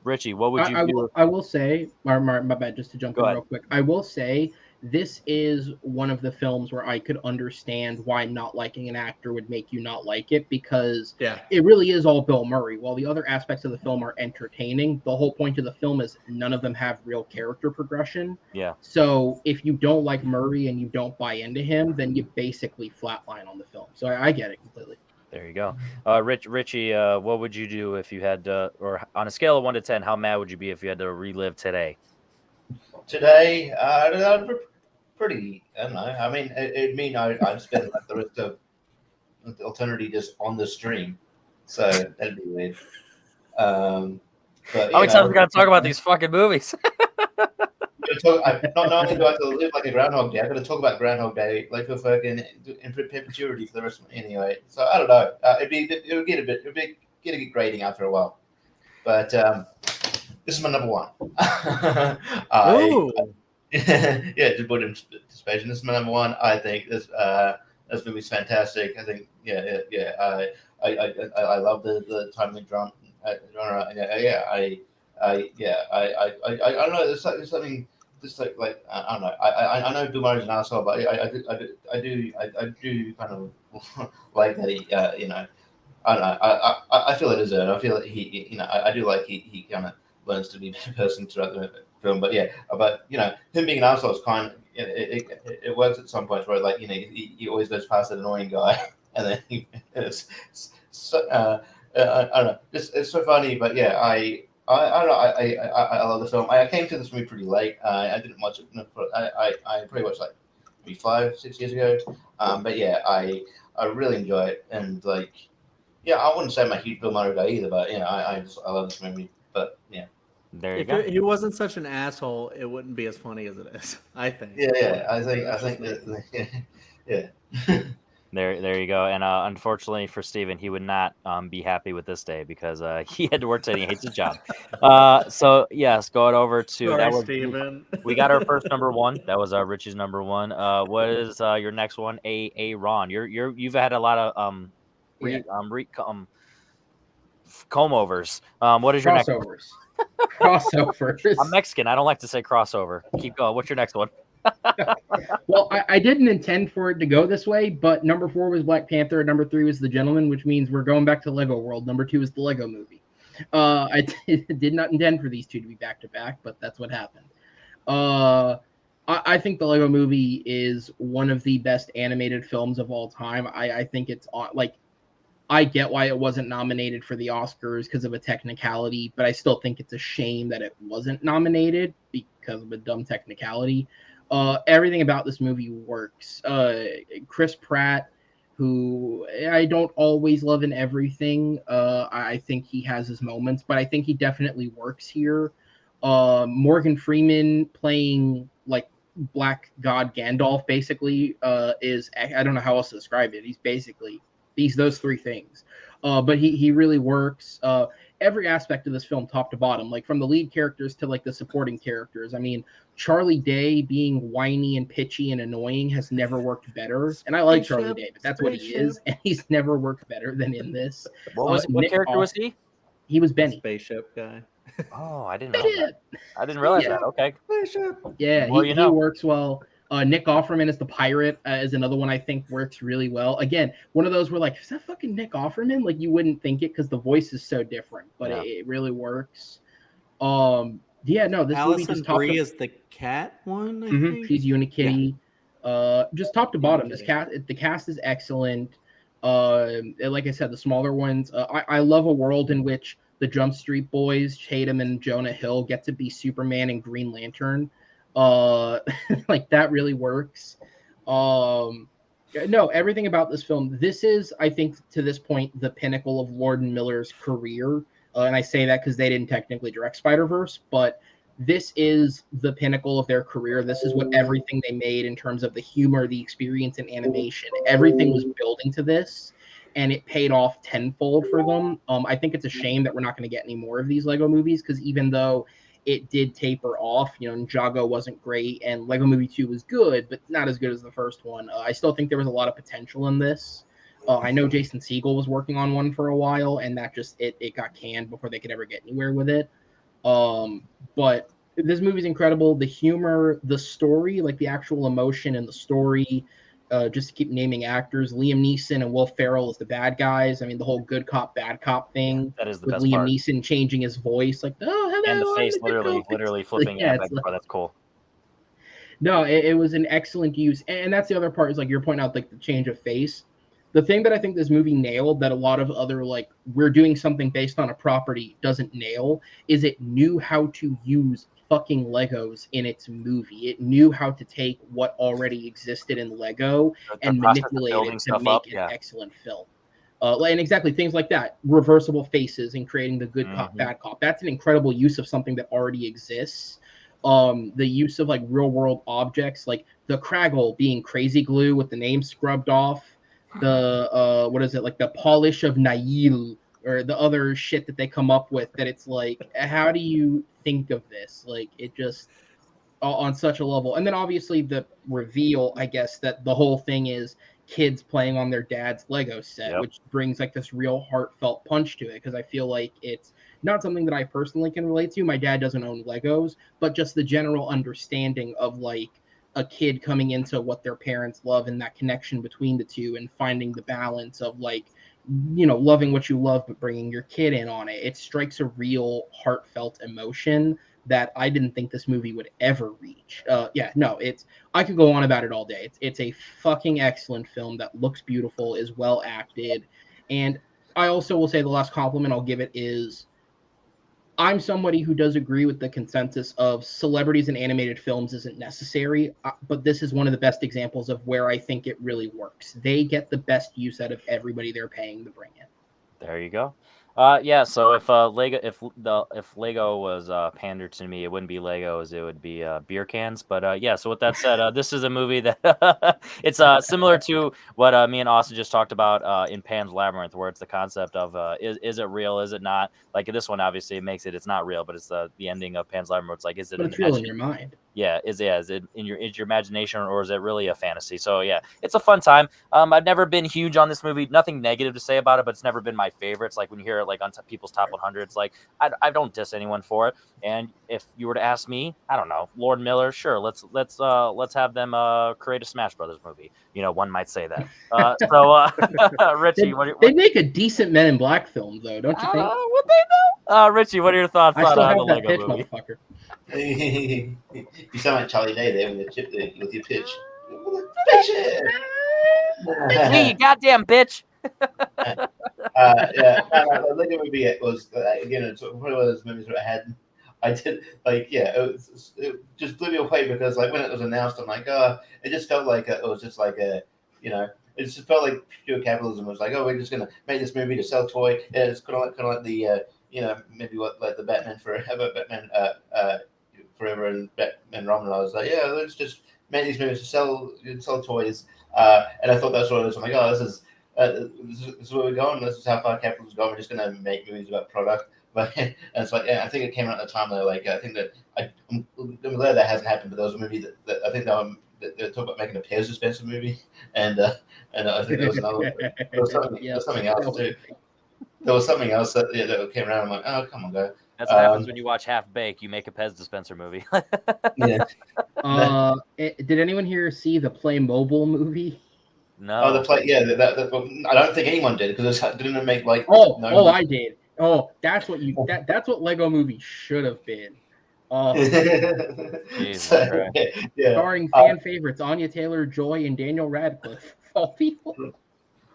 Richie, what would you do? I will say, my bad, just to jump in real quick. I will say this is one of the films where I could understand why not liking an actor would make you not like it, because it really is all Bill Murray. While the other aspects of the film are entertaining, the whole point of the film is none of them have real character progression. Yeah. So if you don't like Murray and you don't buy into him, then you basically flatline on the film. So I get it completely. There you go. Richie, what would you do if you had to, or on a scale of 1 to 10, how mad would you be if you had to relive today? Today, pretty, I don't know. I mean, it'd mean I'd spend like the rest of the alternative just on the stream. So that'd be weird. But, how many times we got to talk about these fucking movies? Not only do I have to live like a Groundhog Day, I've got to talk about Groundhog Day like for fucking in perpetuity for the rest of my anyway. So I don't know. It would get a grading after a while. But this is my number one. To put in participation, this is my number one. I think this movie's fantastic. I think I love the timely genre. I don't know. There's something just like I don't know. I know Bill Murray's an asshole, but I do kind of like that he I don't know. I feel it is it. I feel that he I do like he kind of learns to be a better person throughout the film. But him being an asshole is kind it works at some points where like he always goes past an annoying guy, and then it's so, I don't know, it's so funny, but yeah, I don't know, I love the film. I came to this movie pretty late. I didn't watch it. I pretty much like maybe 5-6 years ago. But yeah, I really enjoy it, and like yeah, I wouldn't say I'm a huge Bill Murray guy either, but I love this movie. But yeah. There you If go. he wasn't such an asshole, it wouldn't be as funny as it is. I think. Yeah, I That's think just me. that, yeah. There you go. And unfortunately for Steven, he would not be happy with this day because he had to work today and he hates his job. So yes, going over to Sorry, that was Steven. we got our first number one. That was Richie's number one. What is your next one? Ron. You've had a lot of comb overs. What is your next one? Crossovers. I'm Mexican. I don't like to say crossover. Keep going. What's your next one? Well, I didn't intend for it to go this way, but number 4 was Black Panther, number 3 was The Gentleman, which means we're going back to Lego World. Number 2 is the Lego Movie. I did not intend for these two to be back to back, but that's what happened. I think the Lego Movie is one of the best animated films of all time. I think it's like, I get why it wasn't nominated for the Oscars because of a technicality, but I still think it's a shame that it wasn't nominated because of a dumb technicality. Everything about this movie works. Chris Pratt, who I don't always love in everything, I think he has his moments, but I think he definitely works here. Morgan Freeman playing like Black God Gandalf basically is, I don't know how else to describe it. He's basically those three things. But he really works. Every aspect of this film, top to bottom, like from the lead characters to like the supporting characters. I mean, Charlie Day being whiny and pitchy and annoying has never worked better. And I like Charlie Day, but that's what he is, and he's never worked better than in this. What character was he? He was Benny. Spaceship guy. Oh, I didn't know that. I didn't realize that. Okay. Yeah, he works well. Nick Offerman as the pirate is another one I think works really well. Again, one of those where like, is that fucking Nick Offerman? Like you wouldn't think it because the voice is so different, but it really works. This movie just Brie is the cat one. I think she's Unikitty. Yeah. Just top to bottom, the cast is excellent. Like I said, the smaller ones. I love a world in which the Jump Street Boys, Tatum and Jonah Hill, get to be Superman and Green Lantern. Like that really works. Everything about this film, this is, I think, to this point, the pinnacle of Lord and Miller's career. And I say that because they didn't technically direct Spider-Verse, but this is the pinnacle of their career. This is what everything they made in terms of the humor, the experience, and animation. Everything was building to this, and it paid off tenfold for them. I think it's a shame that we're not going to get any more of these Lego movies, because even though it did taper off, Ninjago wasn't great, and Lego Movie 2 was good, but not as good as the first one. I still think there was a lot of potential in this. I know Jason Segel was working on one for a while, and that just it got canned before they could ever get anywhere with it. But this movie's incredible. The humor, the story, like the actual emotion and the story, just to keep naming actors, Liam Neeson and Will Ferrell as the bad guys. I mean, the whole good cop, bad cop thing. That is the with best Liam part. Neeson changing his voice, like, oh, hello, and the face literally flipping. Yeah, that's cool. No, it was an excellent use. And that's the other part, is like you're pointing out, like the change of face. The thing that I think this movie nailed that a lot of other, like, we're doing something based on a property doesn't nail, is it knew how to use fucking Legos in its movie. It knew how to take what already existed in Lego and manipulate it to make an excellent film. And exactly things like that, reversible faces and creating the good cop, bad cop. That's an incredible use of something that already exists. The use of like real world objects, like the Craggle being crazy glue with the name scrubbed off. The like the polish of Nail, or the other shit that they come up with, that it's like, how do you think of this? Like, it just on such a level. And then obviously the reveal, I guess, that the whole thing is kids playing on their dad's Lego set, which brings like this real heartfelt punch to it, because I feel like it's not something that I personally can relate to. My dad doesn't own Legos, but just the general understanding of like a kid coming into what their parents love and that connection between the two, and finding the balance of like, loving what you love but bringing your kid in on it. It strikes a real heartfelt emotion that I didn't think this movie would ever reach. I could go on about it all day. It's a fucking excellent film that looks beautiful, is well acted, and I also will say the last compliment I'll give it is I'm somebody who does agree with the consensus of celebrities in animated films isn't necessary, but this is one of the best examples of where I think it really works. They get the best use out of everybody they're paying to bring in. There you go. Yeah. So if Lego was pandered to me, it wouldn't be Legos, it would be beer cans. But yeah. So with that said, this is a movie that it's similar to what me and Austin just talked about in Pan's Labyrinth, where it's the concept of is it real, is it not? Like this one, obviously, it makes it's not real, but it's the ending of Pan's Labyrinth. Where it's like, is it? But it's real in your mind. Yeah, is it in your imagination, or is it really a fantasy? So yeah, it's a fun time. I've never been huge on this movie. Nothing negative to say about it, but it's never been my favorite. It's like when you hear it like on people's top 100, it's like I don't diss anyone for it. And if you were to ask me, I don't know, Lord Miller, sure, let's have them create a Smash Brothers movie. One might say that. Richie, they'd make a decent Men in Black film, though, don't you think? Would they know? Richie, what are your thoughts on the Lego pitch, movie? Motherfucker. You sound like Charlie Day there with your pitch. Hey, you goddamn bitch! The Lego movie was again. It's one of those movies where I did it just blew me away because like when it was announced, I'm like, it just felt like it was just like it just felt like pure capitalism. It was like, we're just gonna make this movie to sell toy. It's kind of like the maybe what like the Batman Forever, Batman Forever and Batman Robin. I was like, let's just make these movies to sell toys. And I thought that's what it was. I'm like, this is where we're going. This is how far capitalism's going. We're just going to make movies about product. But and it's like, I think it came out at the time that I think that I'm glad that hasn't happened. But there was a movie that I think they talked about making a Pears Dispenser movie, and I think there was another. There was something else too. There was something else that came around. I'm like, oh, come on, guys. That's what happens when you watch Half Baked. You make a Pez dispenser movie. Yeah. Did anyone here see the Playmobil movie? No. Oh, the play. Yeah, I don't think anyone did because it didn't make like. I did. Oh, that's what that's what Lego movie should have been. Starring fan favorites Anya Taylor-Joy and Daniel Radcliffe. All people.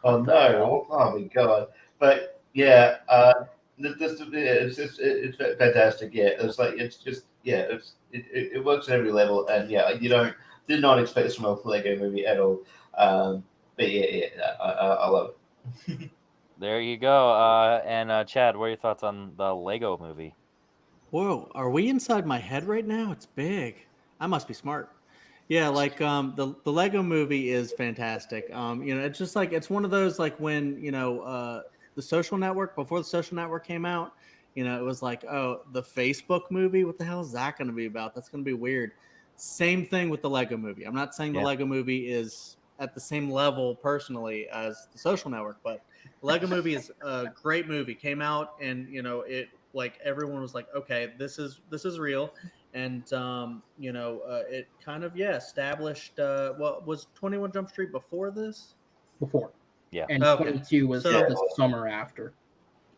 Oh no! Oh my god! But yeah, it's fantastic. Yeah, it's like it works at every level, and did not expect this from a Lego movie at all. But I love it. There you go. And Chad, what are your thoughts on the Lego movie? Whoa, are we inside my head right now? It's big. I must be smart. Yeah, like the Lego movie is fantastic. It's just like it's one of those like when the Social Network, before the Social Network came out, it was like, oh, the Facebook movie, what the hell is that going to be about? That's going to be weird. Same thing with the Lego movie. I'm not saying the Lego movie is at the same level personally as the Social Network, but the Lego movie is a great movie. Came out and it like everyone was like, okay, this is real. And it kind of established what was 21 Jump Street before this? Before. Yeah. And 22 was the summer after.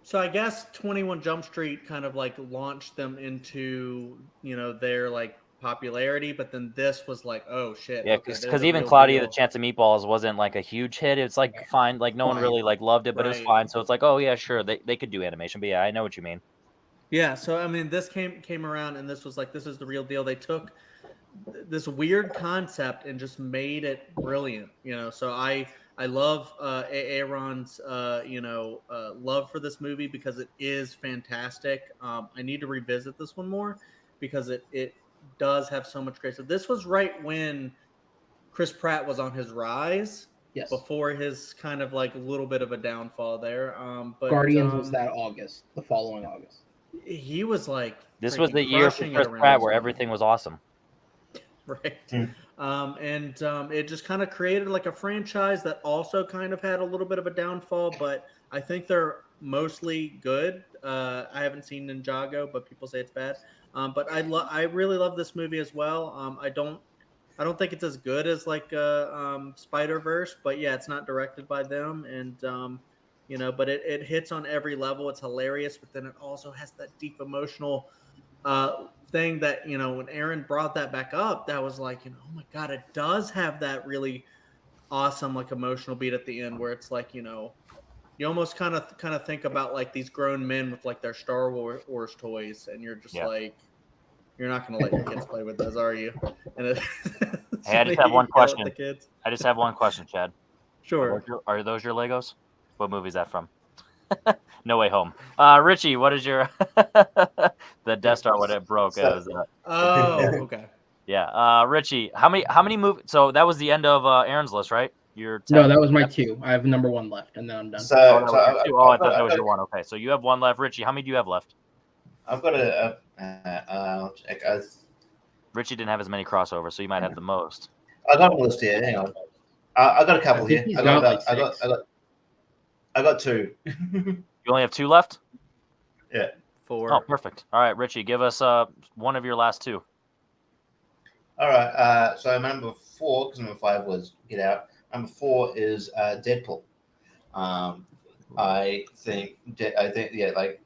So I guess 21 Jump Street kind of like launched them into, their like popularity, but then this was like, oh shit. Yeah, because even Claudia the Chance of Meatballs wasn't like a huge hit. It's like fine, like no one really like loved it, but it was fine. So it's like, oh yeah, sure, they could do animation, but yeah, I know what you mean. Yeah, so I mean, this came around, and this was like, this is the real deal. They took this weird concept and just made it brilliant. So I love Aaron's love for this movie because it is fantastic. I need to revisit this one more because it does have so much great. So this was right when Chris Pratt was on his rise. Yes. Before his kind of like a little bit of a downfall there. But Guardians was that August, the following August. He was like, this was the year for Chris Pratt where everything was awesome. Right. It just kind of created like a franchise that also kind of had a little bit of a downfall, but I think they're mostly good. I haven't seen Ninjago, but people say it's bad. But I really love this movie as well. I don't think it's as good as like Spider-Verse, but yeah, it's not directed by them, and but it hits on every level. It's hilarious, but then it also has that deep emotional thing that, when Aaron brought that back up, that was like, oh my God, it does have that really awesome, like, emotional beat at the end where it's like, you almost kind of think about like these grown men with like their Star Wars toys, and you're just like, you're not going to let your kids play with those, are you? And hey, I just have one question. The kids. I just have one question, Chad. Sure. Are those your Legos? What movie is that from? No Way Home. Richie, what is your the Death Star when it broke? Okay. Yeah. Richie, how many movies? So that was the end of Aaron's list, right? No, that was my 2. I have number 1 left, and then I'm done. I thought that was your 1. Okay, so you have 1 left. Richie, how many do you have left? I've got I'll check. Richie didn't have as many crossovers, so you might have the most. I got a list here. Hang on. I got a couple here. I got 2. You only have 2 left? Yeah. 4. Oh, perfect. All right, Richie, give us one of your last 2. All right. So my number 4, because number 5 was Get Out. Number 4 is Deadpool. I think like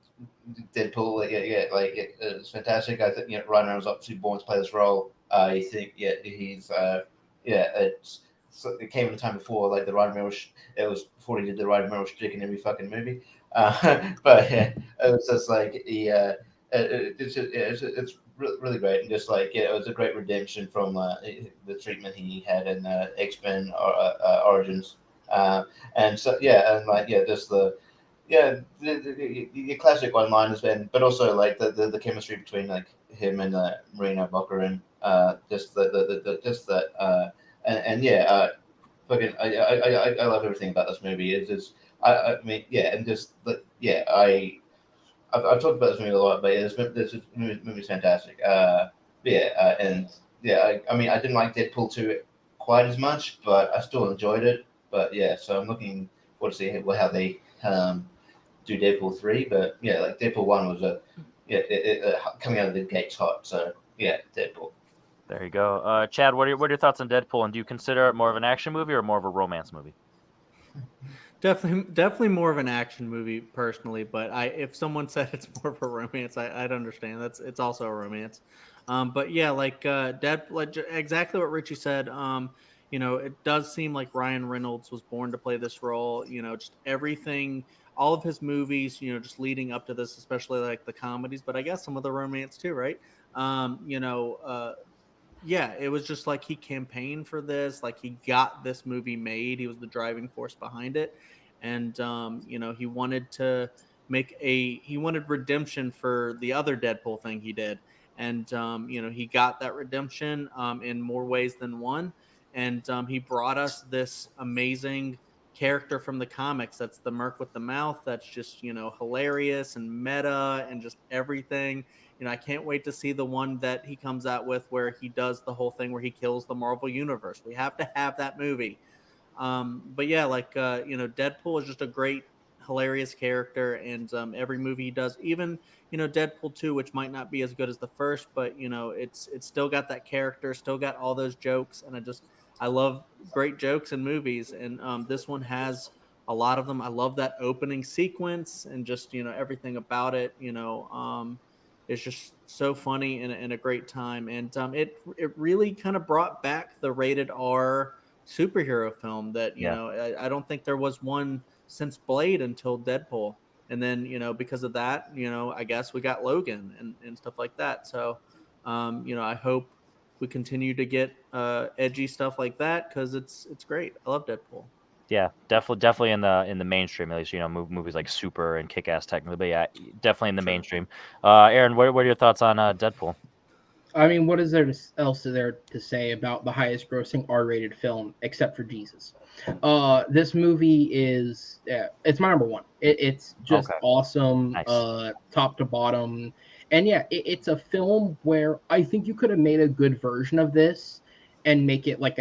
Deadpool, it's fantastic. I think Ryan Reynolds obviously born to play this role. I think he's it came in the time before like the Ryan Reynolds. It was before he did the Ryan Reynolds shtick in every fucking movie. But yeah, it was just like it's really great, and just like it was a great redemption from the treatment he had in X-Men Origins, and so just the classic one-liners, but also like the chemistry between like him and Marina Baccarin, fucking I love everything about this movie. It's just I've talked about this movie a lot, but this movie's fantastic. I didn't like Deadpool 2 quite as much, but I still enjoyed it. But yeah, so I'm looking forward to see how they do Deadpool 3. But yeah, like Deadpool 1 was coming out of the gates hot. So yeah, Deadpool. There you go. Chad, what are your thoughts on Deadpool, and do you consider it more of an action movie or more of a romance movie? Definitely more of an action movie personally, but if someone said it's more of a romance, I'd understand. It's also a romance. But yeah, like exactly what Richie said. It does seem like Ryan Reynolds was born to play this role. Just everything, all of his movies, just leading up to this, especially like the comedies, but I guess some of the romance too, right? Yeah, it was just like he campaigned for this, like he got this movie made. He was the driving force behind it. And, he wanted to he wanted redemption for the other Deadpool thing he did. And, he got that redemption in more ways than one. And he brought us this amazing character from the comics. That's the Merc with the mouth. That's just, hilarious and meta and just everything. I can't wait to see the one that he comes out with where he does the whole thing where he kills the Marvel Universe. We have to have that movie. But yeah, Deadpool is just a great, hilarious character, and every movie he does, even Deadpool 2, which might not be as good as the first, but it's still got that character, still got all those jokes, and I love great jokes in movies, and this one has a lot of them. I love that opening sequence and just everything about it. It's just so funny and a great time. And it really kind of brought back the rated R superhero film that, I don't think there was one since Blade until Deadpool. And then, because of that, I guess we got Logan and stuff like that. So, I hope we continue to get edgy stuff like that because it's great. I love Deadpool. Yeah, definitely in the mainstream, at least, movies like Super and Kick-Ass technically, but yeah, definitely in the mainstream. Aaron, what are your thoughts on Deadpool? I mean, what is there else there to say about the highest grossing R-rated film except for Jesus? This movie is it's my number 1. It's just awesome, nice. Top to bottom, and yeah, it's a film where I think you could have made a good version of this and make it like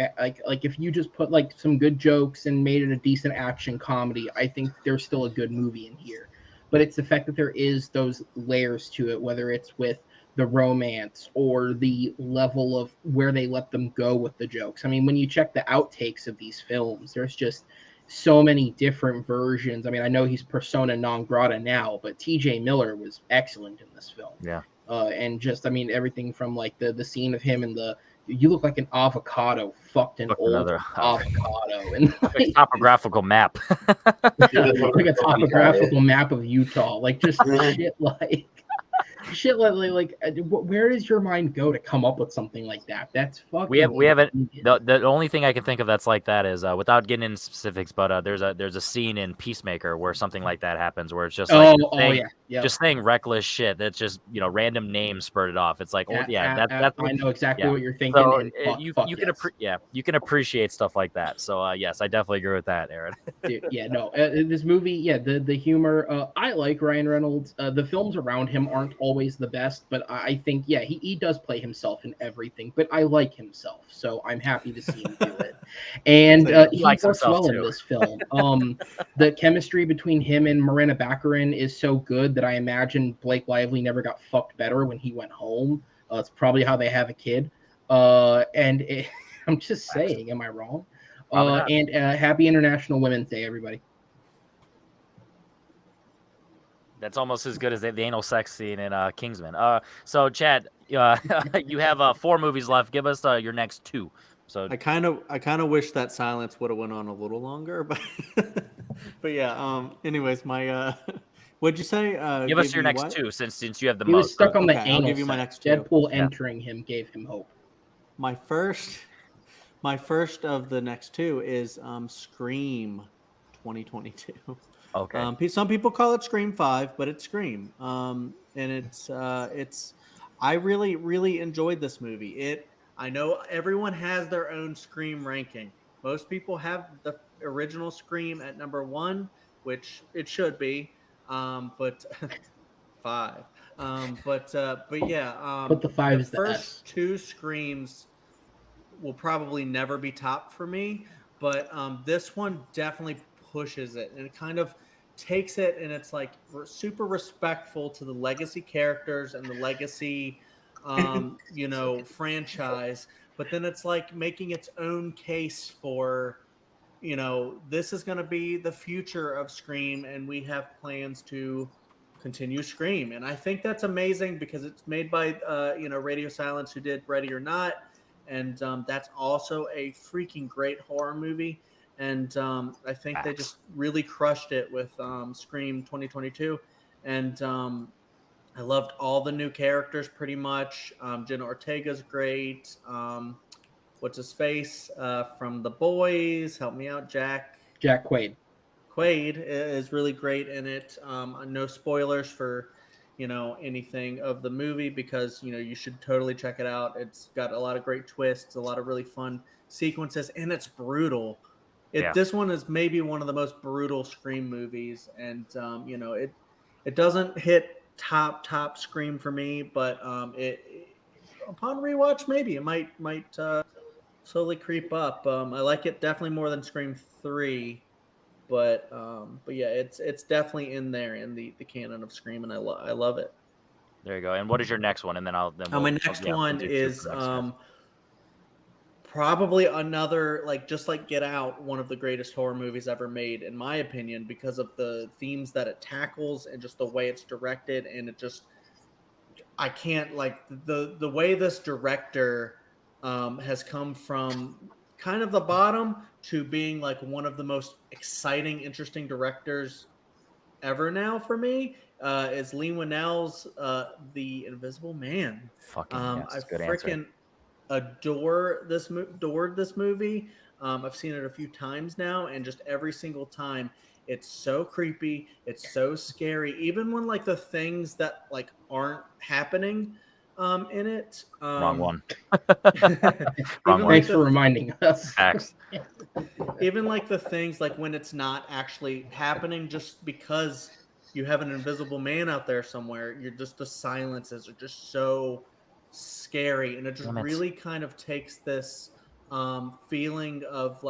if you just put like some good jokes and made it a decent action comedy, I think there's still a good movie in here. But it's the fact that there is those layers to it, whether it's with the romance or the level of where they let them go with the jokes. I mean, when you check the outtakes of these films, there's just so many different versions. I mean, I know he's persona non grata now, but TJ Miller was excellent in this film. Yeah. And just, I mean, everything from like the scene of him and you look like an avocado fucked an old another avocado, and like topographical map. like a topographical map of Utah, like just shit like where does your mind go to come up with something like that? That's fucking. We haven't. The only thing I can think of that's like that is without getting into specifics, but there's a scene in Peacemaker where something like that happens, where it's just like just saying reckless shit. That's just random names spurted off. It's like that's I know exactly what you're thinking. So and you can appreciate stuff like that. So yes, I definitely agree with that, Aaron. Dude, this movie, the humor. I like Ryan Reynolds. The films around him aren't always the best, but I think he does play himself in everything. But I like himself, so I'm happy to see him do it. And he works well in this film. The chemistry between him and Morena Baccarin is so good that I imagine Blake Lively never got fucked better when he went home. It's probably how they have a kid. I'm just saying, am I wrong? And happy International Women's Day, everybody. That's almost as good as the anal sex scene in Kingsman. So Chad, you have 4 movies left. Give us your next 2. So I kind of wish that silence would have went on a little longer, but yeah. Anyways, my what'd you say? Give us your next 2 since you have the most. He was stuck on the anal. I'll give you my next 2. Deadpool entering him gave him hope. My first of the next 2 is Scream 2022. Okay. Some people call it Scream 5, but it's Scream. And it's I really, really enjoyed this movie. I know everyone has their own Scream ranking. Most people have the original Scream at number 1, which it should be. But 5. But yeah. But the 5 is the first 2 Screams will probably never be top for me, but this one definitely pushes it, and it kind of takes it, and it's like super respectful to the legacy characters and the legacy franchise, but then it's like making its own case for this is going to be the future of Scream, and we have plans to continue Scream. And I think that's amazing because it's made by Radio Silence, who did Ready or Not. And that's also a freaking great horror movie. And I think they just really crushed it with Scream 2022. And I loved all the new characters pretty much. Jenna Ortega's great. What's his face from The Boys? Help me out, Jack. Jack Quaid. Quaid is really great in it. No spoilers for anything of the movie, because you should totally check it out. It's got a lot of great twists, a lot of really fun sequences, and it's brutal. This one is maybe one of the most brutal Scream movies, and it doesn't hit top Scream for me, but it upon rewatch maybe it might slowly creep up. I like it definitely more than Scream 3. But yeah, it's definitely in there in the canon of Scream, and I love it. There you go. And what is your next one? And then my next one is probably another just like Get Out, one of the greatest horror movies ever made, in my opinion, because of the themes that it tackles and just the way it's directed, and I can't the way this director has come from kind of the bottom to being one of the most exciting, interesting directors ever now for me is Lee Winnell's The Invisible Man. Fucking I freaking adored this movie. I've seen it a few times now, and just every single time it's so creepy, it's so scary, even when the things that aren't happening in it. Wrong one. Thanks for reminding us. Even the things when it's not actually happening, just because you have an invisible man out there somewhere, the silences are just so scary, and it just really kind of takes this feeling of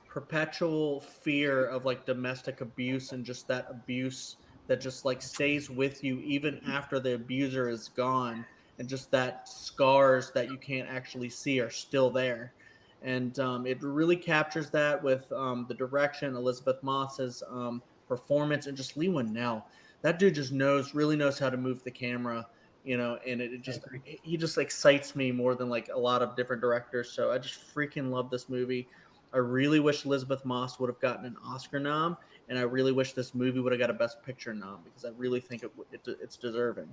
perpetual fear of domestic abuse, and just that abuse that just stays with you even after the abuser is gone. And just that scars that you can't actually see are still there. And it really captures that with the direction, Elizabeth Moss's performance, and just Lee Winnell. That dude just really knows how to move the camera. you know, and he just excites me more than like a lot of different directors. So I just freaking love this movie. I really wish Elizabeth Moss would have gotten an Oscar nom, and I really wish this movie would have got a Best Picture nom because I really think it's deserving.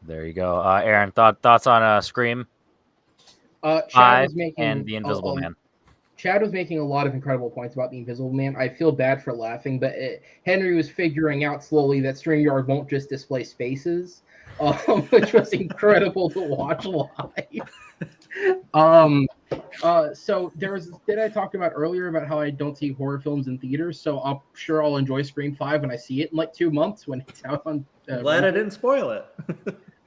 There you go. Aaron, thoughts on Scream? Chad 5 was making and The Invisible Man. Chad was making a lot of incredible points about The Invisible Man. I feel bad for laughing, but Henry was figuring out slowly that StreamYard won't just display spaces, which was incredible to watch live. So there was this bit I talked about earlier about how I don't see horror films in theaters. So I'm sure I'll enjoy Scream 5 when I see it in like 2 months when it's out on. Glad I didn't spoil it.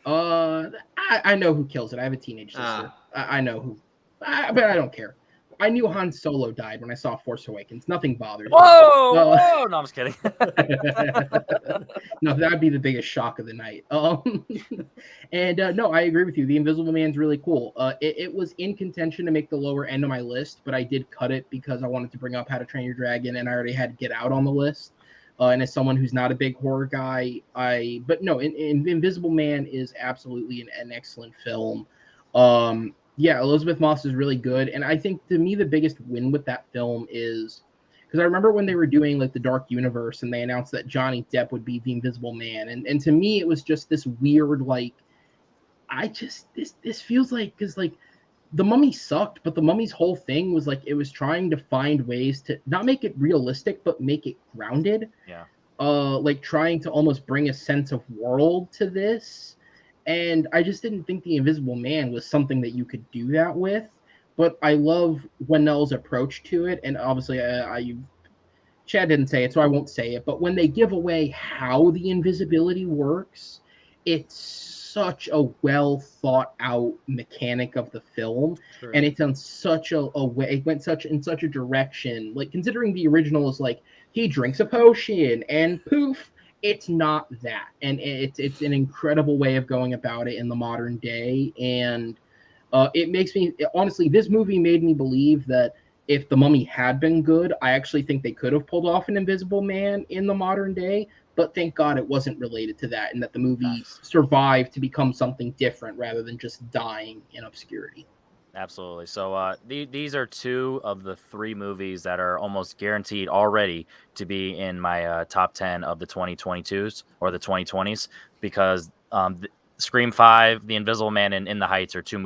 I know who kills it. I have a teenage sister. I know who, but I don't care. I knew Han Solo died when I saw Force Awakens. Nothing bothers me. Whoa! No, I'm just kidding. No, that'd be the biggest shock of the night. No, I agree with you. The Invisible Man's really cool. It was in contention to make the lower end of my list, but I did cut it because I wanted to bring up How to Train Your Dragon, and I already had Get Out on the list. And as someone who's not a big horror guy, Invisible Man is absolutely an excellent film. Yeah, Elizabeth Moss is really good. And I think, to me, the biggest win with that film is because I remember when they were doing like the Dark Universe and they announced that Johnny Depp would be the Invisible Man. And to me, it was just this weird, like, this feels like, because like The Mummy sucked, but The Mummy's whole thing was like, it was trying to find ways to not make it realistic, but make it grounded. Yeah. Like trying to almost bring a sense of world to this. And I just didn't think The Invisible Man was something that you could do that with. But I love Whannell's approach to it. And obviously, Chad didn't say it, so I won't say it. But when they give away how the invisibility works, it's such a well thought out mechanic of the film. True. And it's on such a way. It went in such a direction. Like, considering the original is like, he drinks a potion and poof. It's not that, and it's an incredible way of going about it in the modern day, and it makes me honestly. This movie made me believe that if The Mummy had been good, I actually think they could have pulled off an Invisible Man in the modern day. But thank God it wasn't related to that, and that the movie survived to become something different rather than just dying in obscurity. Absolutely. So these are 2 of the 3 movies that are almost guaranteed already to be in my top 10 of the 2022s or the 2020s because Scream 5, The Invisible Man, and In the Heights are 3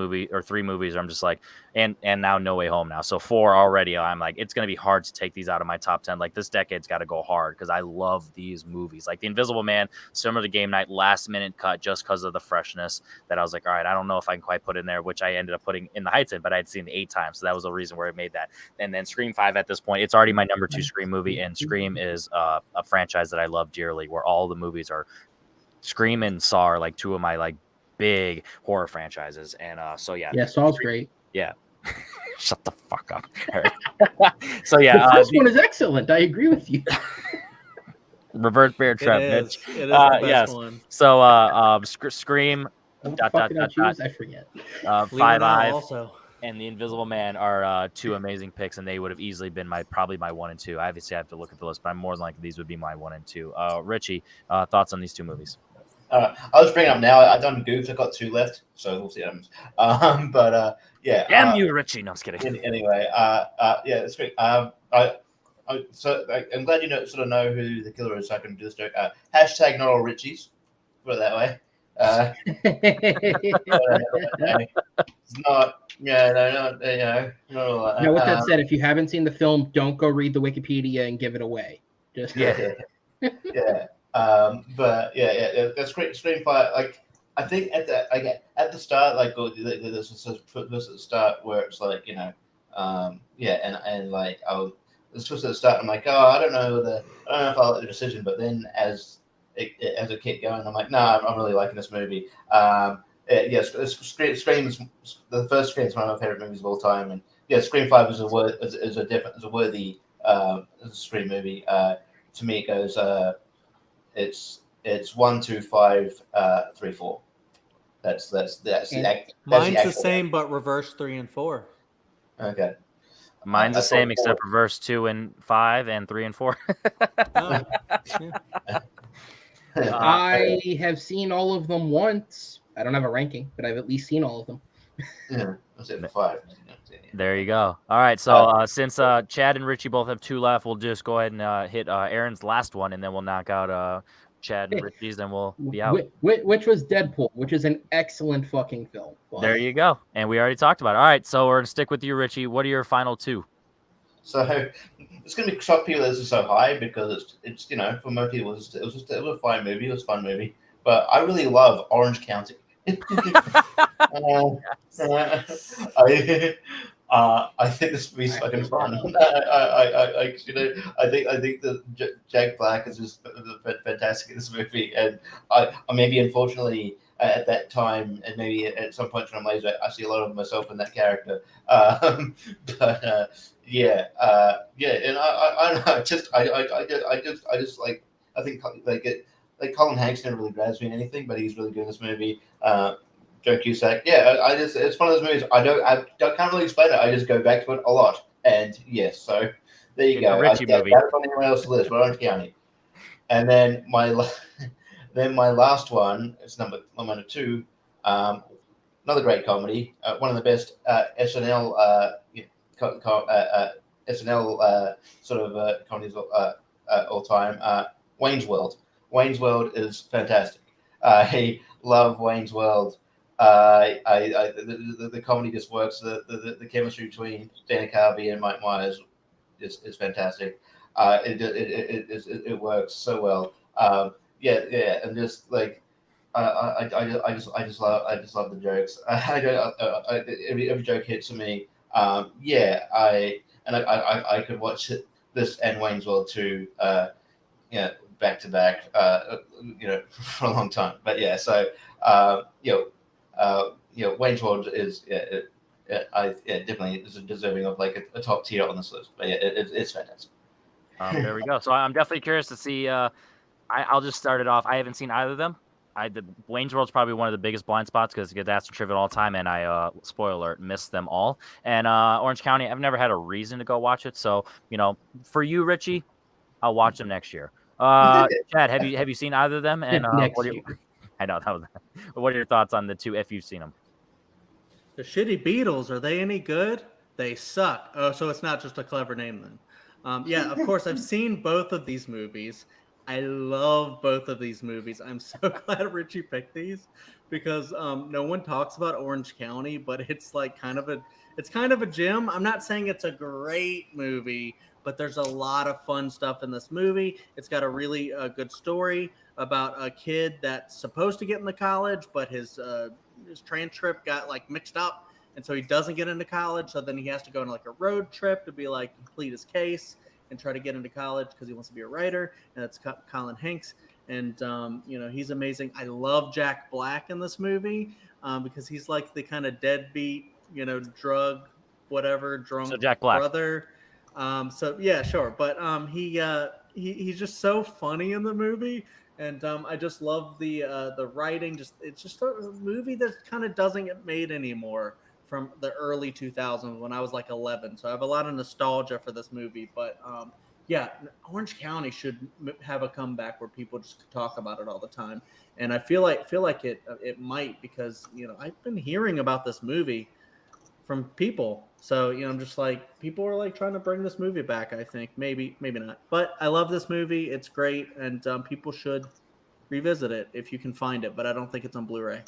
movies. I'm just like, and now No Way Home now. So 4 already. I'm like, it's going to be hard to take these out of my top 10. Like, this decade's got to go hard because I love these movies. Like The Invisible Man, similar to Game Night, last minute cut just because of the freshness that I was like, all right, I don't know if I can quite put in there, which I ended up putting In the Heights in, but I'd seen it 8 times. So that was the reason where I made that. And then Scream 5 at this point, it's already my number 2 Scream movie. And Scream is a franchise that I love dearly, where all the movies are Scream and Saw are like 2 of my like big horror franchises. And so yeah. Yeah, Saw's great. Yeah. Shut the fuck up. So yeah. The first one is excellent. I agree with you. Reverse bear trap, bitch. It is the best one. So Scream. I forget. 5 Eyes also. And The Invisible Man are 2 amazing picks, and they would have easily been probably my 1 and 2. Obviously, I have to look at the list, but I'm more than likely these would be my 1 and 2. Richie, thoughts on these 2 movies? I was bringing up now. I done goofed. I got 2 left, so we'll see what happens. Yeah. Damn you, Richie! No, I'm just kidding. Anyway, yeah, it's great. I'm glad you sort of know who the killer is, so I can do this joke. Hashtag not all Richies. Put it that way. It's not. Yeah, not all that. Now, with that said, if you haven't seen the film, don't go read the Wikipedia and give it away. Just yeah. But yeah, that's great. Scream 5. Like, I think at the start, like there's at the start where it's like and like it's just at the start. I'm like, oh, I don't know if I like the decision, but then as it kept going, I'm like, no, I'm really liking this movie. Yes, Scream is the first Scream is one of my favorite movies of all time, and yeah, Scream 5 is a worthy Scream movie. To me, it goes it's 1, 2, 5, 3, 4. That's mine's the same, but reverse 3 and 4. Okay. Mine's the same, except reverse 2 and 5 and 3 and 4. I have seen all of them once, I don't have a ranking, but I've at least seen all of them. Yeah, that's it for 5. There you go. All right, so since Chad and Richie both have 2 left, we'll just go ahead and hit Aaron's last one, and then we'll knock out Chad and Richie's, and we'll be out. Which was Deadpool, which is an excellent fucking film. There you go. And we already talked about it. All right, so we're going to stick with you, Richie. What are your final 2? So it's going to shock people that this is so high because it's for most people it was a fine movie, it was a fun movie, but I really love Orange County. I think this movie's fucking fun. I think that Jack Black is just fantastic in this movie, and I maybe unfortunately at that time, and maybe at some point when I'm later, I see a lot of myself in that character. But and I don't know, I just like I think like Colin Hanks never really grabs me in anything, but he's really good in this movie. Joe Cusack, it's one of those movies I can't really explain it. I just go back to it a lot, and yes, so there you go. Richie movie. That's on anyone else's list, but Orange County. And then my last one is number 2. Another great comedy, one of the best SNL SNL sort of comedies all time. Wayne's World. Wayne's World is fantastic. I love Wayne's World. The comedy just works. The chemistry between Dana Carvey and Mike Myers is fantastic. It works so well. And just like I just love the jokes. Every joke hits me. I could watch this and Wayne's World 2, back to back, for a long time. But yeah, so Wayne's World is definitely is deserving of like a top tier on this list. But yeah, it's fantastic. There we go. So I'm definitely curious to see. I'll just start it off. I haven't seen either of them. The Wayne's World's probably one of the biggest blind spots because it gets asked for trivia all the time, and I spoiler alert, missed them all. And Orange County, I've never had a reason to go watch it. So for you, Richie, I'll watch them next year. Chad, have you seen either of them? And next year. I know that was. What are your thoughts on the 2 if you've seen them? The Shitty Beatles, are they any good? They suck. Oh, so it's not just a clever name then. Yeah, of course, I've seen both of these movies. I love both of these movies. I'm so glad Richie picked these because no one talks about Orange County, but it's like kind of a gem. I'm not saying it's a great movie, but there's a lot of fun stuff in this movie. It's got a really good story about a kid that's supposed to get into college, but his transcript got like mixed up, and so he doesn't get into college. So then he has to go on like a road trip to be like complete his case and try to get into college because he wants to be a writer. And that's Colin Hanks, and he's amazing. I love Jack Black in this movie because he's like the kind of deadbeat, drug drunk so Jack Black. brother. So yeah, sure, but he's just so funny in the movie. And I just love the writing. It's just a movie that kind of doesn't get made anymore from the early 2000s when I was like 11. So I have a lot of nostalgia for this movie. But Orange County should have a comeback where people just talk about it all the time. And I feel like it might because I've been hearing about this movie from people. So, I'm just like, people are like trying to bring this movie back, I think. Maybe not. But I love this movie. It's great. And people should revisit it if you can find it. But I don't think it's on Blu-ray.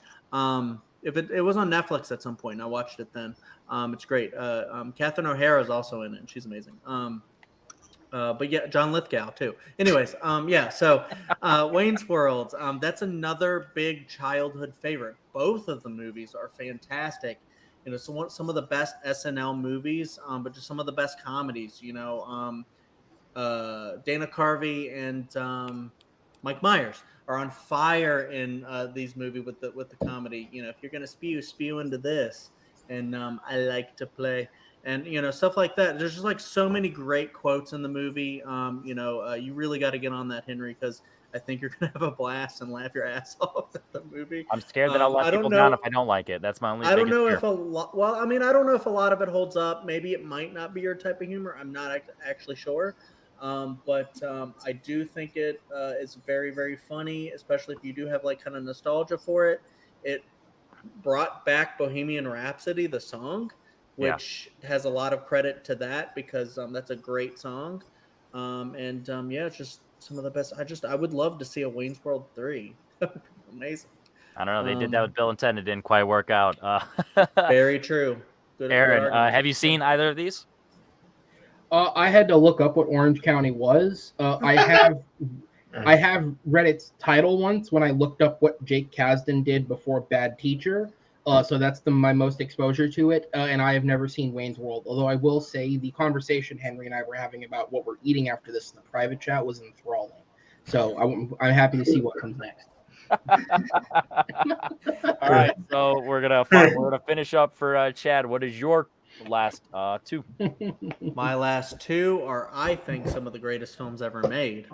If it was on Netflix at some point, I watched it then. It's great. Catherine O'Hara is also in it. And she's amazing. But yeah, John Lithgow too. Anyways, so Wayne's World. That's another big childhood favorite. Both of the movies are fantastic. Some of the best SNL movies, but just some of the best comedies. Dana Carvey and Mike Myers are on fire in these movies with the comedy. If you're gonna spew into this, and I like to play, and stuff like that. There's just like so many great quotes in the movie. You really got to get on that, Henry, because I think you're gonna have a blast and laugh your ass off at the movie. I'm scared that I'll let people down if I don't like it. That's my only. I don't know if I don't know if a lot of it holds up. Maybe it might not be your type of humor. I'm not actually sure. But I do think it is very, very funny, especially if you do have like kind of nostalgia for it. brought back Bohemian Rhapsody, the song, which has a lot of credit to that because that's a great song. Yeah, it's just some of the best. I would love to see a Wayne's World 3. That would be amazing. I don't know. They did that with Bill and Ted. It didn't quite work out. Very true. Good Aaron, argument. have you seen either of these? I had to look up what Orange County was. I have read its title once when I looked up what Jake Kasdan did before Bad Teacher. So that's my most exposure to it. And I have never seen Wayne's World. Although I will say the conversation Henry and I were having about what we're eating after this in the private chat was enthralling. So I'm happy to see what comes next. All right, so we're gonna finish up for Chad. What is your last two? My last two are, I think, some of the greatest films ever made.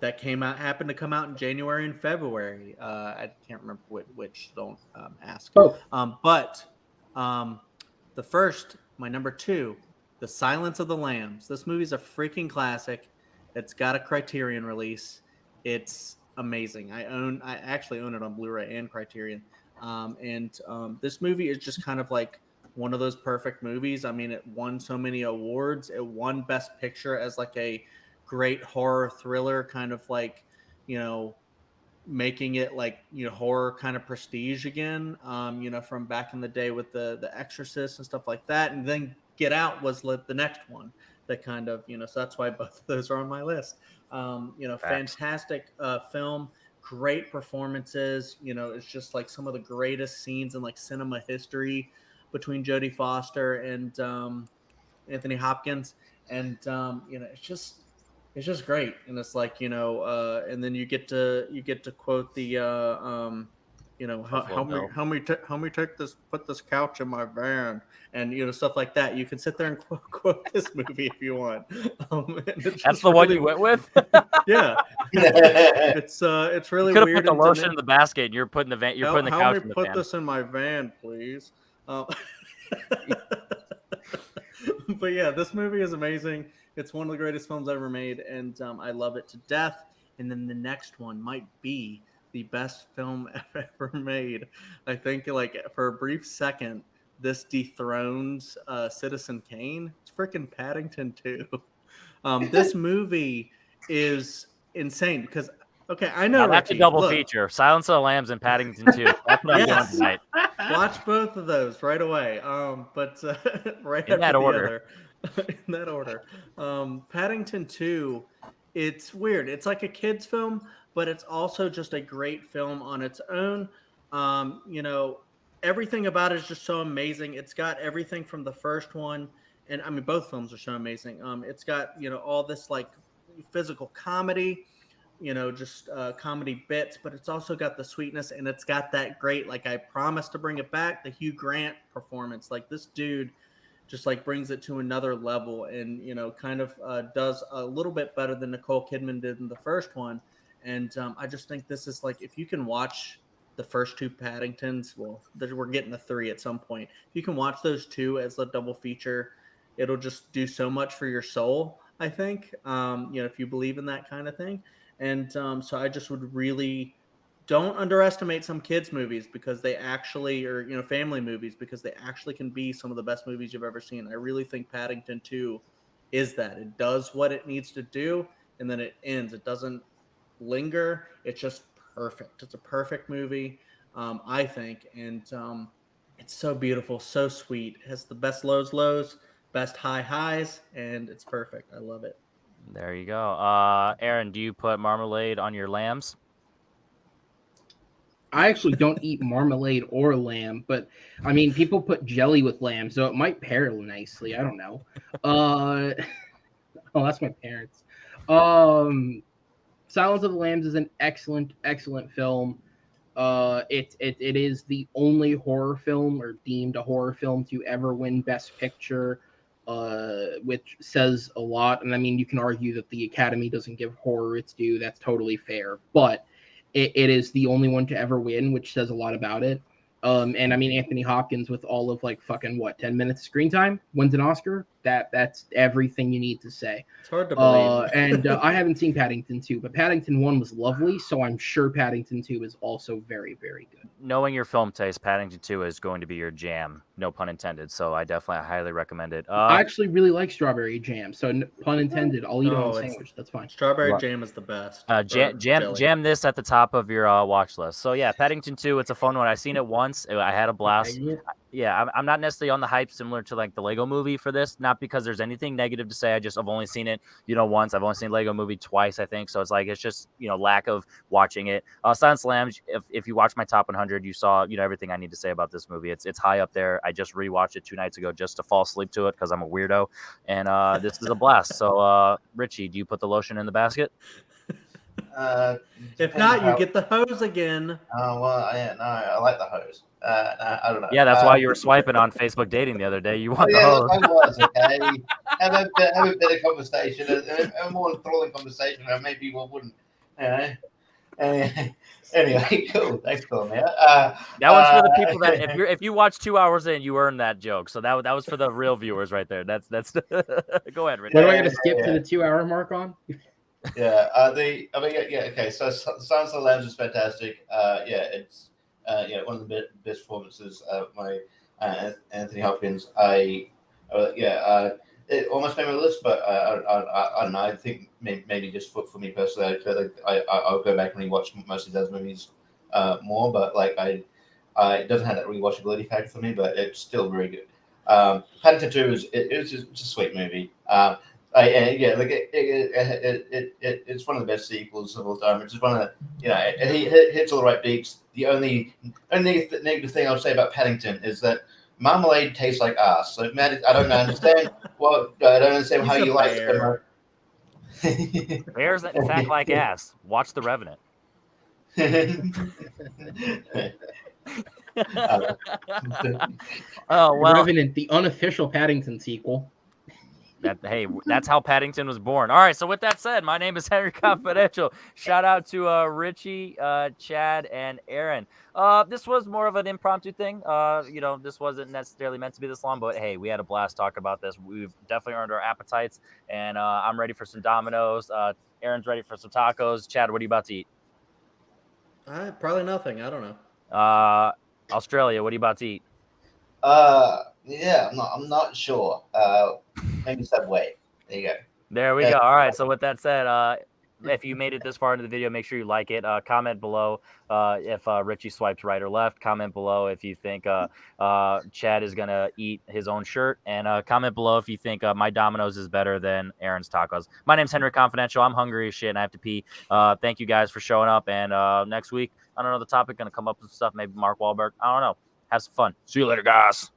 That happened to come out in January and February. I can't remember which. Don't ask. Oh. But the first, my number two, The Silence of the Lambs. This movie's a freaking classic. It's got a Criterion release. It's amazing. I actually own it on Blu-ray and Criterion. This movie is just kind of like one of those perfect movies. I mean, it won so many awards. It won Best Picture as like a great horror thriller, kind of like, making it like, horror kind of prestige again, from back in the day with the Exorcist and stuff like that. And then Get Out was the next one that kind of, so that's why both of those are on my list. Fantastic film, great performances. It's just like some of the greatest scenes in like cinema history between Jodie Foster and Anthony Hopkins. And, it's just great. And it's like, and then you get to quote the, help me take this, put this couch in my van, and stuff like that. You can sit there and quote this movie if you want. That's the one you went with. Yeah, it's really you weird. Put the lotion in the basket. And you're putting the van. You're putting the couch in the van. Put this in my van, please. But yeah, this movie is amazing. It's one of the greatest films ever made, and I love it to death. And then the next one might be the best film ever made. I think, like, for a brief second, this dethrones Citizen Kane. It's freaking Paddington 2. This movie is insane because, okay, I know that's Richie, a double feature: Silence of the Lambs and Paddington 2. That's what I'm doing tonight. Watch both of those right away. But right in that order. In that order. Paddington 2, it's weird. It's like a kid's film, but it's also just a great film on its own. Everything about it is just so amazing. It's got everything from the first one, and I mean both films are so amazing. It's got all this like physical comedy, just comedy bits, but it's also got the sweetness, and it's got that great, like, I promise to bring it back, the Hugh Grant performance. Like, this dude just like brings it to another level, and kind of does a little bit better than Nicole Kidman did in the first one. And I just think this is like, if you can watch the first two Paddingtons, well, we're getting the three at some point. If you can watch those two as a double feature, it'll just do so much for your soul, I think. If you believe in that kind of thing. And so I just would really, don't underestimate some kids movies, because they actually, or family movies, because they actually can be some of the best movies you've ever seen. I really think Paddington 2 is that. It does what it needs to do, and then it ends. It doesn't linger. It's just perfect. It's a perfect movie, I think. And it's so beautiful, so sweet. It has the best lows, best highs, and it's perfect. I love it. There you go. Aaron, do you put marmalade on your lambs? I actually don't eat marmalade or lamb, but I mean, people put jelly with lamb, so it might pair nicely. I don't know. Oh, that's my parents. Silence of the Lambs is an excellent film. It is the only horror film, or deemed a horror film, to ever win Best Picture, which says a lot. And I mean, you can argue that the Academy doesn't give horror its due. That's totally fair, but it is the only one to ever win, which says a lot about it. And I mean, Anthony Hopkins with all of like fucking 10 minutes of screen time wins an Oscar. That's everything you need to say. It's hard to believe. And I haven't seen Paddington 2, but Paddington 1 was lovely, so I'm sure Paddington 2 is also very, very good. Knowing your film taste, Paddington 2 is going to be your jam. No pun intended. So I definitely highly recommend it. I actually really like strawberry jam, so pun intended. I'll eat it on a sandwich. That's fine. Strawberry jam is the best. Jam this at the top of your watch list. So yeah, Paddington 2, it's a fun one. I've seen it once. I had a blast. Yeah, I'm not necessarily on the hype similar to like the Lego movie for this. Not because there's anything negative to say. I've only seen it, once. I've only seen Lego movie twice, I think. So it's like, it's just, lack of watching it. Silence of the Lambs, if you watch my top 100, you saw, everything I need to say about this movie. It's high up there. I just rewatched it 2 nights ago just to fall asleep to it because I'm a weirdo. And this is a blast. So Richie, do you put the lotion in the basket? If not, you get the hose again. I like the hose. I don't know. Yeah, that's why you were swiping on Facebook dating the other day. You want the hose. I was, okay. Have a better conversation, a more enthralling conversation, or maybe we wouldn't. Anyway, cool. Thanks, Phil. Man. That one's for the people that if you watch 2 hours in, you earned that joke. So that was for the real viewers right there. That's go ahead, Richie. What do I got to skip to the 2 hour mark on? Okay. So Silence of the Lambs is fantastic. It's one of the best performances by Anthony Hopkins. It almost made my list, but I don't know. I think maybe just for me personally, I'll go back and rewatch most of those movies more. But like it doesn't have that rewatchability factor for me, but it's still very good. Panther 2 it's just a sweet movie. It's one of the best sequels of all time. It's just one of the, it hits all the right beats. The only negative thing I'll say about Paddington is that marmalade tastes like ass. So Matt, I don't understand how you like it. Bears that in fact like ass. Watch The Revenant. Revenant, the unofficial Paddington sequel. That's how Paddington was born. All right, so with that said, my name is Henry Confidential. Shout out to Richie, Chad, and Aaron. This was more of an impromptu thing. This wasn't necessarily meant to be this long, but hey, we had a blast talking about this. We've definitely earned our appetites, and I'm ready for some Domino's. Aaron's ready for some tacos. Chad, what are you about to eat? Probably nothing. I don't know. Australia, what are you about to eat? I'm not sure. Maybe Subway. There you go. There we go. All right. So with that said, if you made it this far into the video, make sure you like it. Comment below if Richie swipes right or left. Comment below if you think Chad is gonna eat his own shirt, and comment below if you think my Domino's is better than Aaron's tacos. My name's Henry Confidential. I'm hungry as shit and I have to pee. Thank you guys for showing up. And next week, I don't know the topic, gonna come up with stuff. Maybe Mark Wahlberg. I don't know. Have some fun. See you later, guys.